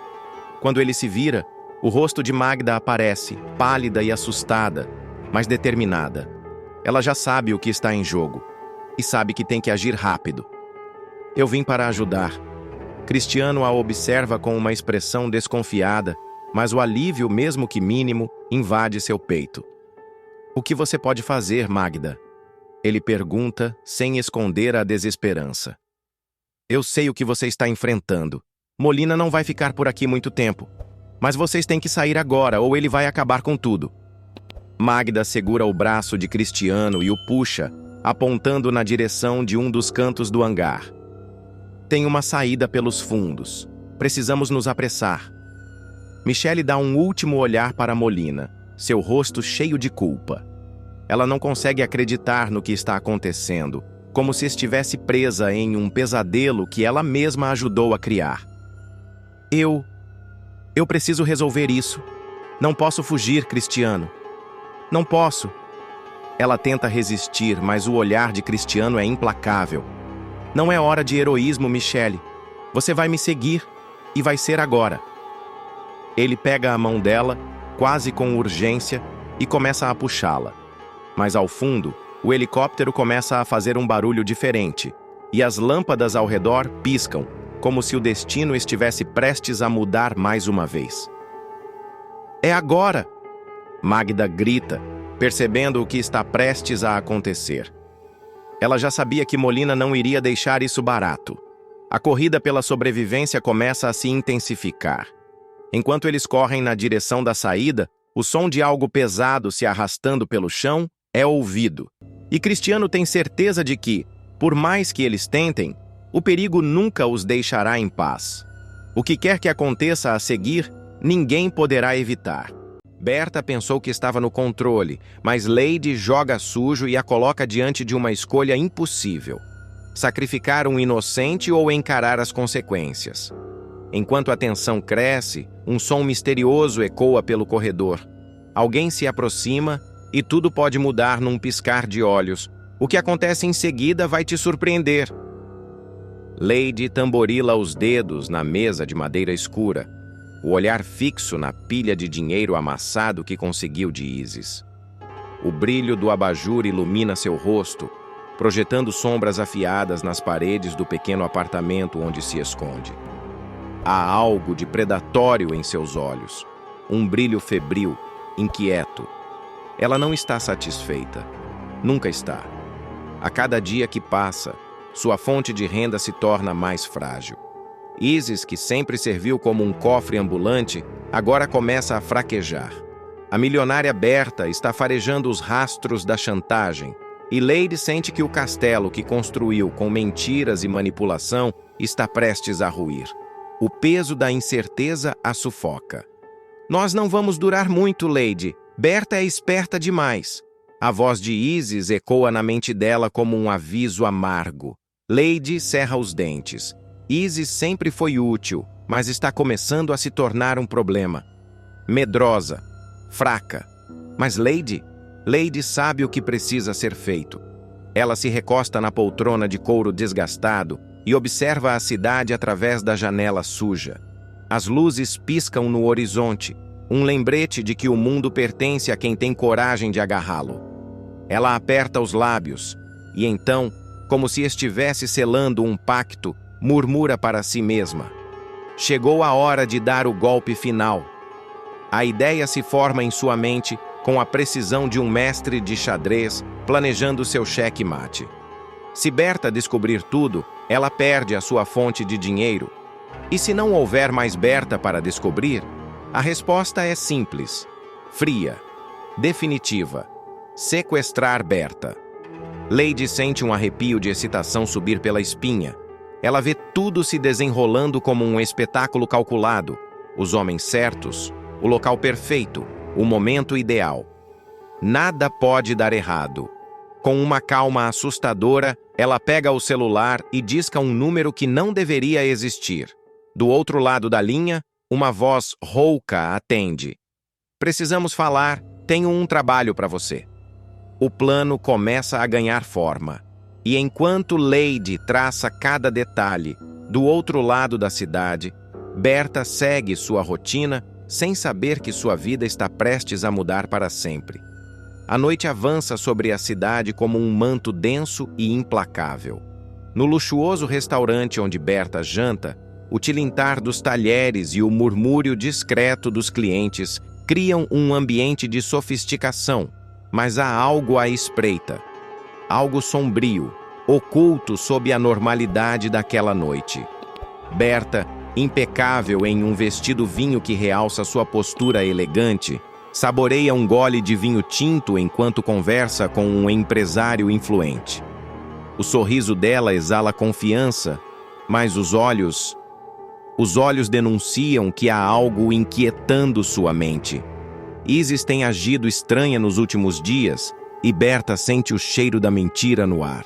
[SPEAKER 1] Quando ele se vira, o rosto de Magda aparece, pálida e assustada, mas determinada. Ela já sabe o que está em jogo, e sabe que tem que agir rápido. Eu vim para ajudar. Cristiano a observa com uma expressão desconfiada, mas o alívio, mesmo que mínimo, invade seu peito. O que você pode fazer, Magda? Ele pergunta, sem esconder a desesperança. Eu sei o que você está enfrentando. Molina não vai ficar por aqui muito tempo. Mas vocês têm que sair agora, ou ele vai acabar com tudo. Magda segura o braço de Cristiano e o puxa, apontando na direção de um dos cantos do hangar. Tem uma saída pelos fundos. Precisamos nos apressar. Michele dá um último olhar para Molina, seu rosto cheio de culpa. Ela não consegue acreditar no que está acontecendo, como se estivesse presa em um pesadelo que ela mesma ajudou a criar. Eu preciso resolver isso. Não posso fugir, Cristiano. Não posso. Ela tenta resistir, mas o olhar de Cristiano é implacável. Não é hora de heroísmo, Michele. Você vai me seguir, e vai ser agora. Ele pega a mão dela, quase com urgência, e começa a puxá-la. Mas ao fundo, o helicóptero começa a fazer um barulho diferente, e as lâmpadas ao redor piscam, como se o destino estivesse prestes a mudar mais uma vez. É agora! Magda grita, percebendo o que está prestes a acontecer. Ela já sabia que Molina não iria deixar isso barato. A corrida pela sobrevivência começa a se intensificar. Enquanto eles correm na direção da saída, o som de algo pesado se arrastando pelo chão é ouvido. E Cristiano tem certeza de que, por mais que eles tentem, o perigo nunca os deixará em paz. O que quer que aconteça a seguir, ninguém poderá evitar. Berta pensou que estava no controle, mas Lady joga sujo e a coloca diante de uma escolha impossível: sacrificar um inocente ou encarar as consequências. Enquanto a tensão cresce, um som misterioso ecoa pelo corredor. Alguém se aproxima e tudo pode mudar num piscar de olhos. O que acontece em seguida vai te surpreender. Lady tamborila os dedos na mesa de madeira escura, o olhar fixo na pilha de dinheiro amassado que conseguiu de Isis. O brilho do abajur ilumina seu rosto, projetando sombras afiadas nas paredes do pequeno apartamento onde se esconde. Há algo de predatório em seus olhos, um brilho febril, inquieto. Ela não está satisfeita. Nunca está. A cada dia que passa, sua fonte de renda se torna mais frágil. Isis, que sempre serviu como um cofre ambulante, agora começa a fraquejar. A milionária Berta está farejando os rastros da chantagem, e Lady sente que o castelo que construiu com mentiras e manipulação está prestes a ruir. O peso da incerteza a sufoca. Nós não vamos durar muito, Lady. Berta é esperta demais. A voz de Isis ecoa na mente dela como um aviso amargo. Lady cerra os dentes. Isis sempre foi útil, mas está começando a se tornar um problema. Medrosa, fraca. Mas Lady sabe o que precisa ser feito. Ela se recosta na poltrona de couro desgastado e observa a cidade através da janela suja. As luzes piscam no horizonte, um lembrete de que o mundo pertence a quem tem coragem de agarrá-lo. Ela aperta os lábios e então, como se estivesse selando um pacto, murmura para si mesma: chegou a hora de dar o golpe final. A ideia se forma em sua mente com a precisão de um mestre de xadrez planejando seu xeque-mate. Se Berta descobrir tudo, ela perde a sua fonte de dinheiro. E se não houver mais Berta para descobrir, a resposta é simples, fria, definitiva: sequestrar Berta. Lady sente um arrepio de excitação subir pela espinha. Ela vê tudo se desenrolando como um espetáculo calculado: os homens certos, o local perfeito, o momento ideal. Nada pode dar errado. Com uma calma assustadora, ela pega o celular e disca um número que não deveria existir. Do outro lado da linha, uma voz rouca atende. Precisamos falar, tenho um trabalho para você. O plano começa a ganhar forma. E enquanto Lady traça cada detalhe, do outro lado da cidade, Berta segue sua rotina sem saber que sua vida está prestes a mudar para sempre. A noite avança sobre a cidade como um manto denso e implacável. No luxuoso restaurante onde Berta janta, o tilintar dos talheres e o murmúrio discreto dos clientes criam um ambiente de sofisticação, mas há algo à espreita. Algo sombrio, oculto sob a normalidade daquela noite. Berta, impecável em um vestido vinho que realça sua postura elegante, saboreia um gole de vinho tinto enquanto conversa com um empresário influente. O sorriso dela exala confiança, mas os olhos denunciam que há algo inquietando sua mente. Isis tem agido estranha nos últimos dias e Berta sente o cheiro da mentira no ar.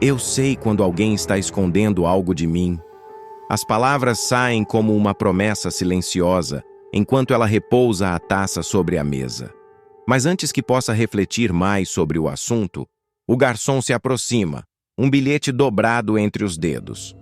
[SPEAKER 1] Eu sei quando alguém está escondendo algo de mim. As palavras saem como uma promessa silenciosa, enquanto ela repousa a taça sobre a mesa. Mas antes que possa refletir mais sobre o assunto, o garçom se aproxima, um bilhete dobrado entre os dedos.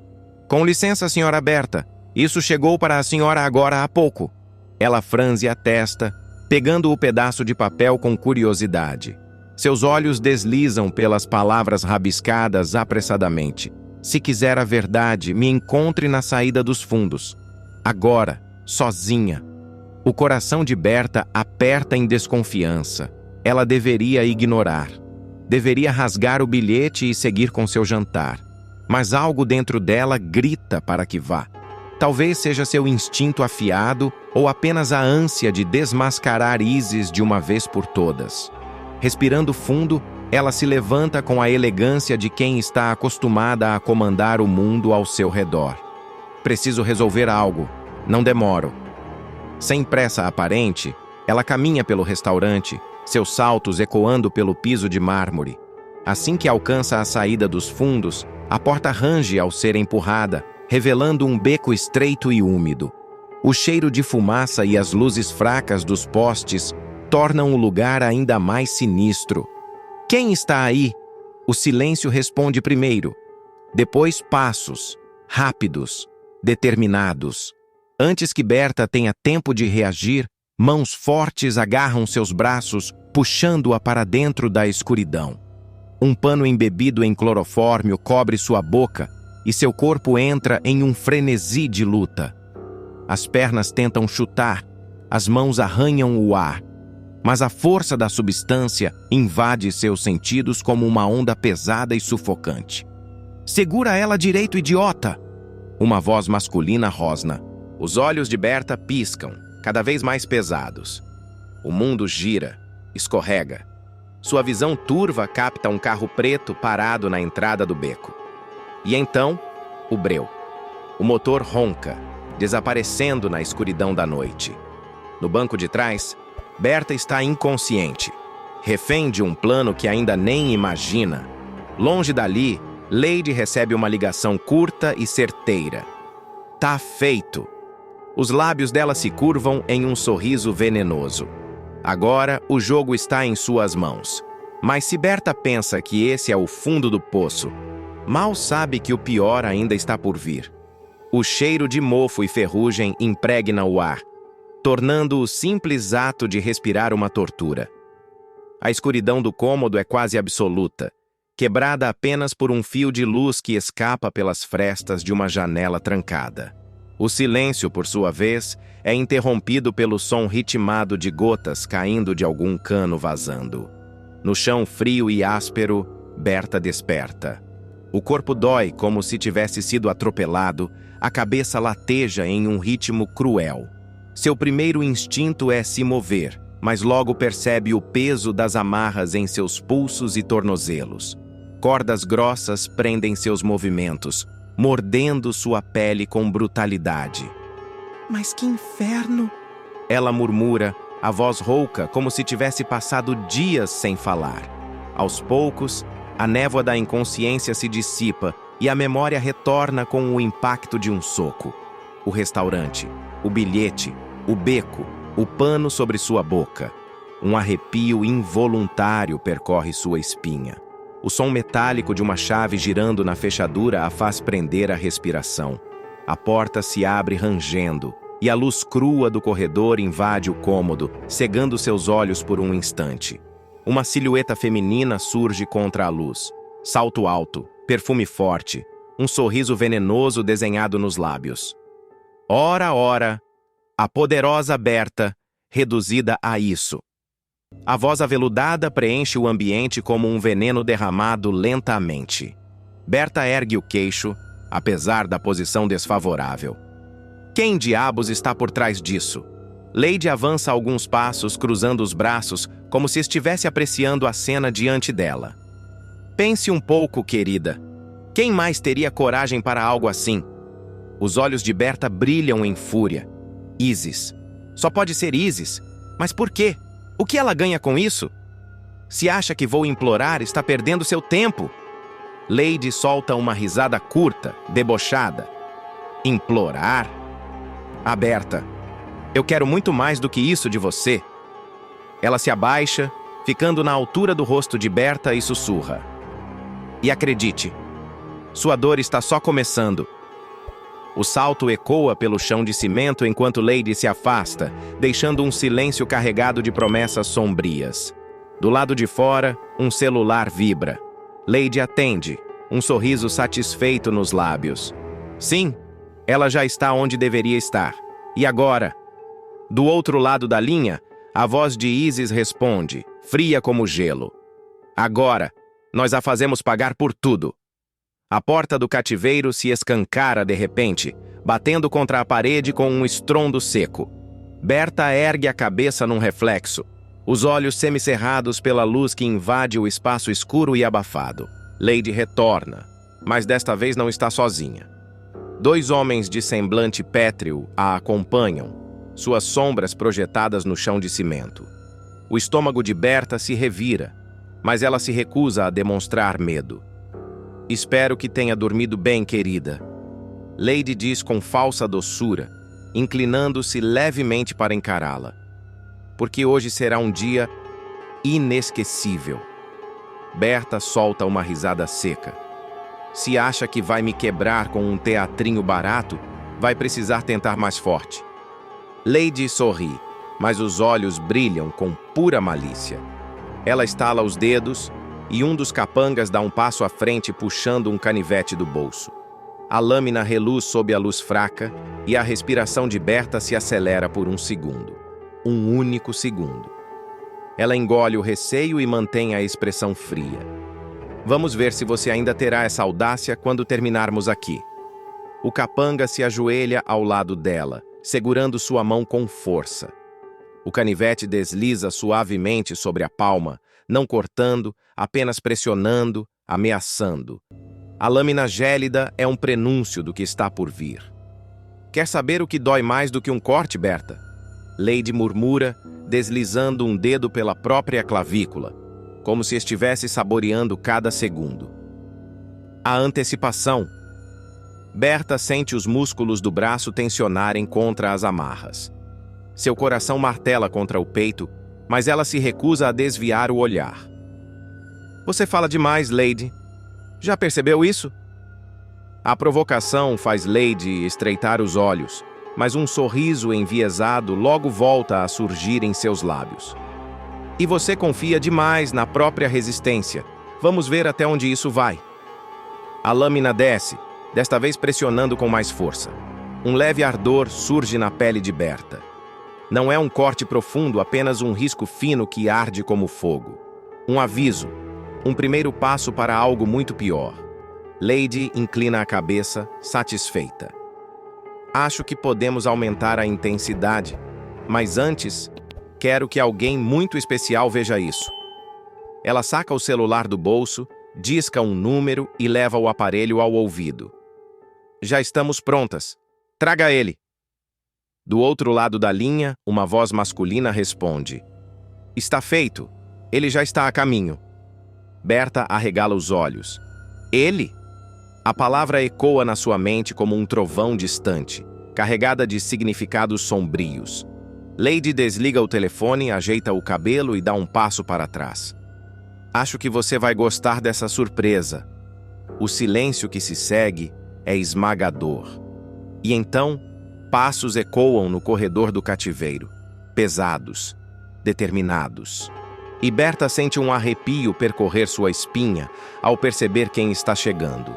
[SPEAKER 1] Com licença, senhora Berta, isso chegou para a senhora agora há pouco. Ela franze a testa, pegando o pedaço de papel com curiosidade. Seus olhos deslizam pelas palavras rabiscadas apressadamente. Se quiser a verdade, me encontre na saída dos fundos. Agora, sozinha. O coração de Berta aperta em desconfiança. Ela deveria ignorar. Deveria rasgar o bilhete e seguir com seu jantar. Mas algo dentro dela grita para que vá. Talvez seja seu instinto afiado ou apenas a ânsia de desmascarar Isis de uma vez por todas. Respirando fundo, ela se levanta com a elegância de quem está acostumada a comandar o mundo ao seu redor. Preciso resolver algo. Não demoro. Sem pressa aparente, ela caminha pelo restaurante, seus saltos ecoando pelo piso de mármore. Assim que alcança a saída dos fundos, a porta range ao ser empurrada, revelando um beco estreito e úmido. O cheiro de fumaça e as luzes fracas dos postes tornam o lugar ainda mais sinistro. Quem está aí? O silêncio responde primeiro. Depois passos, rápidos, determinados. Antes que Berta tenha tempo de reagir, mãos fortes agarram seus braços, puxando-a para dentro da escuridão. Um pano embebido em clorofórmio cobre sua boca e seu corpo entra em um frenesi de luta. As pernas tentam chutar, as mãos arranham o ar, mas a força da substância invade seus sentidos como uma onda pesada e sufocante. Segura ela direito, idiota! Uma voz masculina rosna. Os olhos de Berta piscam, cada vez mais pesados. O mundo gira, escorrega. Sua visão turva capta um carro preto parado na entrada do beco. E então, o breu. O motor ronca, desaparecendo na escuridão da noite. No banco de trás, Berta está inconsciente, refém de um plano que ainda nem imagina. Longe dali, Lady recebe uma ligação curta e certeira. Tá feito! Os lábios dela se curvam em um sorriso venenoso. Agora, o jogo está em suas mãos. Mas se Berta pensa que esse é o fundo do poço, mal sabe que o pior ainda está por vir. O cheiro de mofo e ferrugem impregna o ar, tornando o simples ato de respirar uma tortura. A escuridão do cômodo é quase absoluta, quebrada apenas por um fio de luz que escapa pelas frestas de uma janela trancada. O silêncio, por sua vez, é interrompido pelo som ritmado de gotas caindo de algum cano vazando. No chão frio e áspero, Berta desperta. O corpo dói como se tivesse sido atropelado, a cabeça lateja em um ritmo cruel. Seu primeiro instinto é se mover, mas logo percebe o peso das amarras em seus pulsos e tornozelos. Cordas grossas prendem seus movimentos, mordendo sua pele com brutalidade. Mas que inferno! Ela murmura, a voz rouca, como se tivesse passado dias sem falar. Aos poucos, a névoa da inconsciência se dissipa e a memória retorna com o impacto de um soco. O restaurante, o bilhete, o beco, o pano sobre sua boca. Um arrepio involuntário percorre sua espinha. O som metálico de uma chave girando na fechadura a faz prender a respiração. A porta se abre rangendo, e a luz crua do corredor invade o cômodo, cegando seus olhos por um instante. Uma silhueta feminina surge contra a luz. Salto alto, perfume forte, um sorriso venenoso desenhado nos lábios. Ora, ora, a poderosa Berta, reduzida a isso. A voz aveludada preenche o ambiente como um veneno derramado lentamente. Berta ergue o queixo, apesar da posição desfavorável. Quem diabos está por trás disso? Lady avança alguns passos, cruzando os braços, como se estivesse apreciando a cena diante dela. Pense um pouco, querida. Quem mais teria coragem para algo assim? Os olhos de Berta brilham em fúria. Isis. Só pode ser Isis. Mas por quê? O que ela ganha com isso? Se acha que vou implorar, está perdendo seu tempo. Lady solta uma risada curta, debochada. Implorar? Berta, eu quero muito mais do que isso de você. Ela se abaixa, ficando na altura do rosto de Berta e sussurra. E acredite, sua dor está só começando. O salto ecoa pelo chão de cimento enquanto Lady se afasta, deixando um silêncio carregado de promessas sombrias. Do lado de fora, um celular vibra. Lady atende, um sorriso satisfeito nos lábios. Sim, ela já está onde deveria estar. E agora? Do outro lado da linha, a voz de Isis responde, fria como gelo. Agora, nós a fazemos pagar por tudo. A porta do cativeiro se escancara de repente, batendo contra a parede com um estrondo seco. Berta ergue a cabeça num reflexo, os olhos semicerrados pela luz que invade o espaço escuro e abafado. Lady retorna, mas desta vez não está sozinha. 2 homens de semblante pétreo a acompanham, suas sombras projetadas no chão de cimento. O estômago de Berta se revira, mas ela se recusa a demonstrar medo. Espero que tenha dormido bem, querida. Lady diz com falsa doçura, inclinando-se levemente para encará-la. Porque hoje será um dia inesquecível. Berta solta uma risada seca. Se acha que vai me quebrar com um teatrinho barato, vai precisar tentar mais forte. Lady sorri, mas os olhos brilham com pura malícia. Ela estala os dedos e um dos capangas dá um passo à frente puxando um canivete do bolso. A lâmina reluz sob a luz fraca e a respiração de Berta se acelera por um segundo. Um único segundo. Ela engole o receio e mantém a expressão fria. Vamos ver se você ainda terá essa audácia quando terminarmos aqui. O capanga se ajoelha ao lado dela, segurando sua mão com força. O canivete desliza suavemente sobre a palma, não cortando, apenas pressionando, ameaçando. A lâmina gélida é um prenúncio do que está por vir. Quer saber o que dói mais do que um corte, Berta? Lady murmura, deslizando um dedo pela própria clavícula, como se estivesse saboreando cada segundo. A antecipação. Berta sente os músculos do braço tensionarem contra as amarras. Seu coração martela contra o peito, mas ela se recusa a desviar o olhar. Você fala demais, Lady. Já percebeu isso? A provocação faz Lady estreitar os olhos, mas um sorriso enviesado logo volta a surgir em seus lábios. E você confia demais na própria resistência. Vamos ver até onde isso vai. A lâmina desce, desta vez pressionando com mais força. Um leve ardor surge na pele de Berta. Não é um corte profundo, apenas um risco fino que arde como fogo. Um aviso, um primeiro passo para algo muito pior. Lady inclina a cabeça, satisfeita. Acho que podemos aumentar a intensidade, mas antes, quero que alguém muito especial veja isso. Ela saca o celular do bolso, disca um número e leva o aparelho ao ouvido. Já estamos prontas. Traga ele. Do outro lado da linha, uma voz masculina responde. Está feito. Ele já está a caminho. Berta arregala os olhos. Ele? A palavra ecoa na sua mente como um trovão distante, carregada de significados sombrios. Lady desliga o telefone, ajeita o cabelo e dá um passo para trás. Acho que você vai gostar dessa surpresa. O silêncio que se segue é esmagador. E então, passos ecoam no corredor do cativeiro, pesados, determinados. E Berta sente um arrepio percorrer sua espinha ao perceber quem está chegando.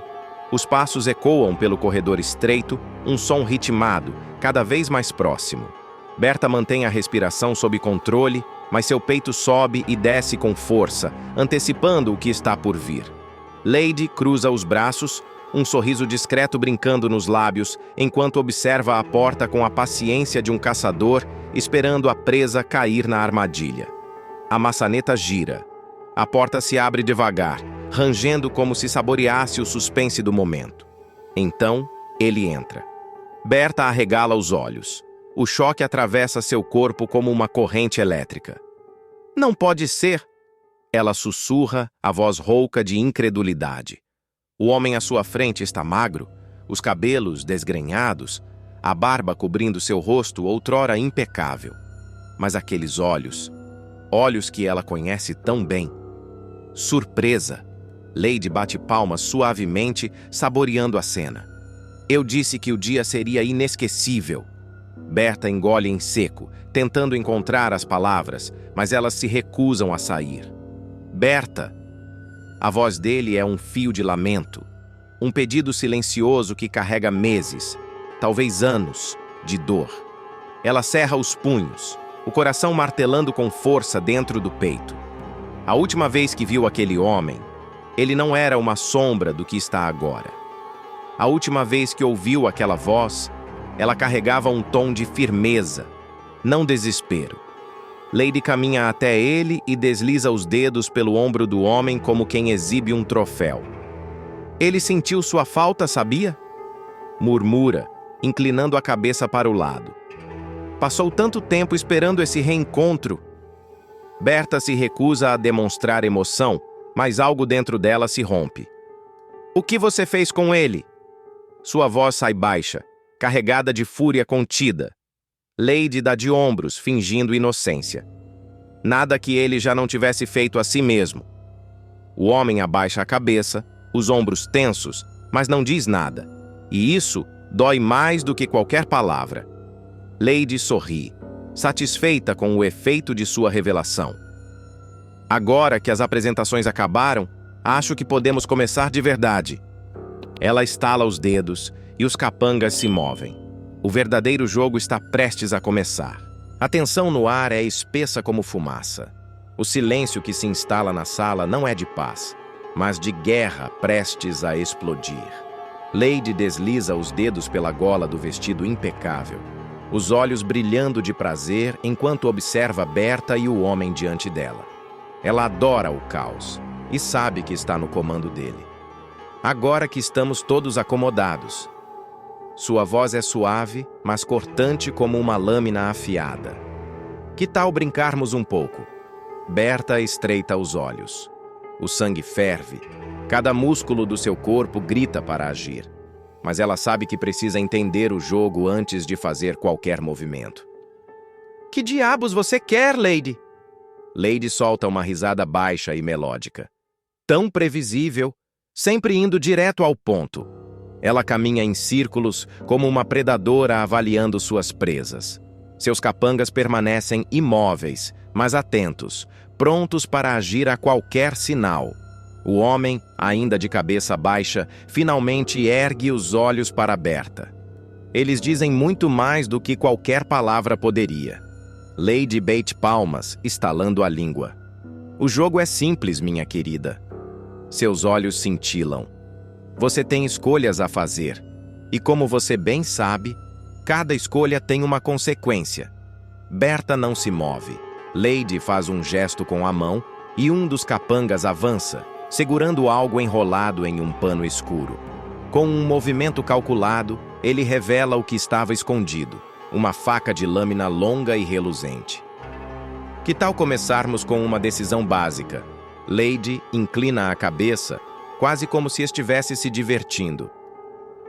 [SPEAKER 1] Os passos ecoam pelo corredor estreito, um som ritmado, cada vez mais próximo. Berta mantém a respiração sob controle, mas seu peito sobe e desce com força, antecipando o que está por vir. Lady cruza os braços, um sorriso discreto brincando nos lábios, enquanto observa a porta com a paciência de um caçador, esperando a presa cair na armadilha. A maçaneta gira. A porta se abre devagar, rangendo como se saboreasse o suspense do momento. Então, ele entra. Berta arregala os olhos. O choque atravessa seu corpo como uma corrente elétrica. Não pode ser! Ela sussurra, a voz rouca de incredulidade. O homem à sua frente está magro, os cabelos desgrenhados, a barba cobrindo seu rosto outrora impecável. Mas aqueles olhos, olhos que ela conhece tão bem. Surpresa! Lady bate palmas suavemente, saboreando a cena. Eu disse que o dia seria inesquecível. Berta engole em seco, tentando encontrar as palavras, mas elas se recusam a sair. Berta! A voz dele é um fio de lamento, um pedido silencioso que carrega meses, talvez anos, de dor. Ela cerra os punhos, o coração martelando com força dentro do peito. A última vez que viu aquele homem, ele não era uma sombra do que está agora. A última vez que ouviu aquela voz, ela carregava um tom de firmeza, não desespero. Lady caminha até ele e desliza os dedos pelo ombro do homem como quem exibe um troféu. Ele sentiu sua falta, sabia? Murmura, inclinando a cabeça para o lado. Passou tanto tempo esperando esse reencontro. Berta se recusa a demonstrar emoção, mas algo dentro dela se rompe. O que você fez com ele? Sua voz sai baixa, carregada de fúria contida. Lady dá de ombros, fingindo inocência. Nada que ele já não tivesse feito a si mesmo. O homem abaixa a cabeça, os ombros tensos, mas não diz nada. E isso dói mais do que qualquer palavra. Lady sorri, satisfeita com o efeito de sua revelação. Agora que as apresentações acabaram, acho que podemos começar de verdade. Ela estala os dedos e os capangas se movem. O verdadeiro jogo está prestes a começar. A tensão no ar é espessa como fumaça. O silêncio que se instala na sala não é de paz, mas de guerra prestes a explodir. Lady desliza os dedos pela gola do vestido impecável, os olhos brilhando de prazer enquanto observa Berta e o homem diante dela. Ela adora o caos e sabe que está no comando dele. Agora que estamos todos acomodados, sua voz é suave, mas cortante como uma lâmina afiada. Que tal brincarmos um pouco? Berta estreita os olhos. O sangue ferve. Cada músculo do seu corpo grita para agir. Mas ela sabe que precisa entender o jogo antes de fazer qualquer movimento. Que diabos você quer, Lady? Lady solta uma risada baixa e melódica. Tão previsível, sempre indo direto ao ponto. Ela caminha em círculos como uma predadora avaliando suas presas. Seus capangas permanecem imóveis, mas atentos, prontos para agir a qualquer sinal. O homem, ainda de cabeça baixa, finalmente ergue os olhos para Berta. Eles dizem muito mais do que qualquer palavra poderia. Lady bate palmas, estalando a língua. O jogo é simples, minha querida. Seus olhos cintilam. Você tem escolhas a fazer, e como você bem sabe, cada escolha tem uma consequência. Berta não se move. Lady faz um gesto com a mão e um dos capangas avança, segurando algo enrolado em um pano escuro. Com um movimento calculado, ele revela o que estava escondido, uma faca de lâmina longa e reluzente. Que tal começarmos com uma decisão básica? Lady inclina a cabeça, quase como se estivesse se divertindo.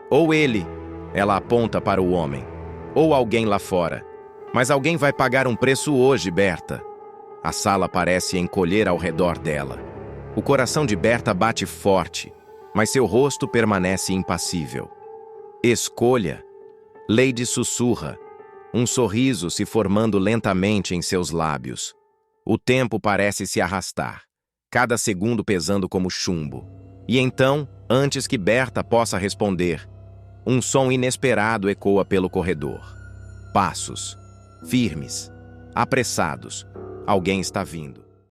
[SPEAKER 1] Ou ele, ela aponta para o homem, ou alguém lá fora. Mas alguém vai pagar um preço hoje, Berta. A sala parece encolher ao redor dela. O coração de Berta bate forte, mas seu rosto permanece impassível. Escolha. Lady sussurra, um sorriso se formando lentamente em seus lábios. O tempo parece se arrastar, cada segundo pesando como chumbo. E então, antes que Berta possa responder, um som inesperado ecoa pelo corredor. Passos, firmes, apressados. Alguém está vindo.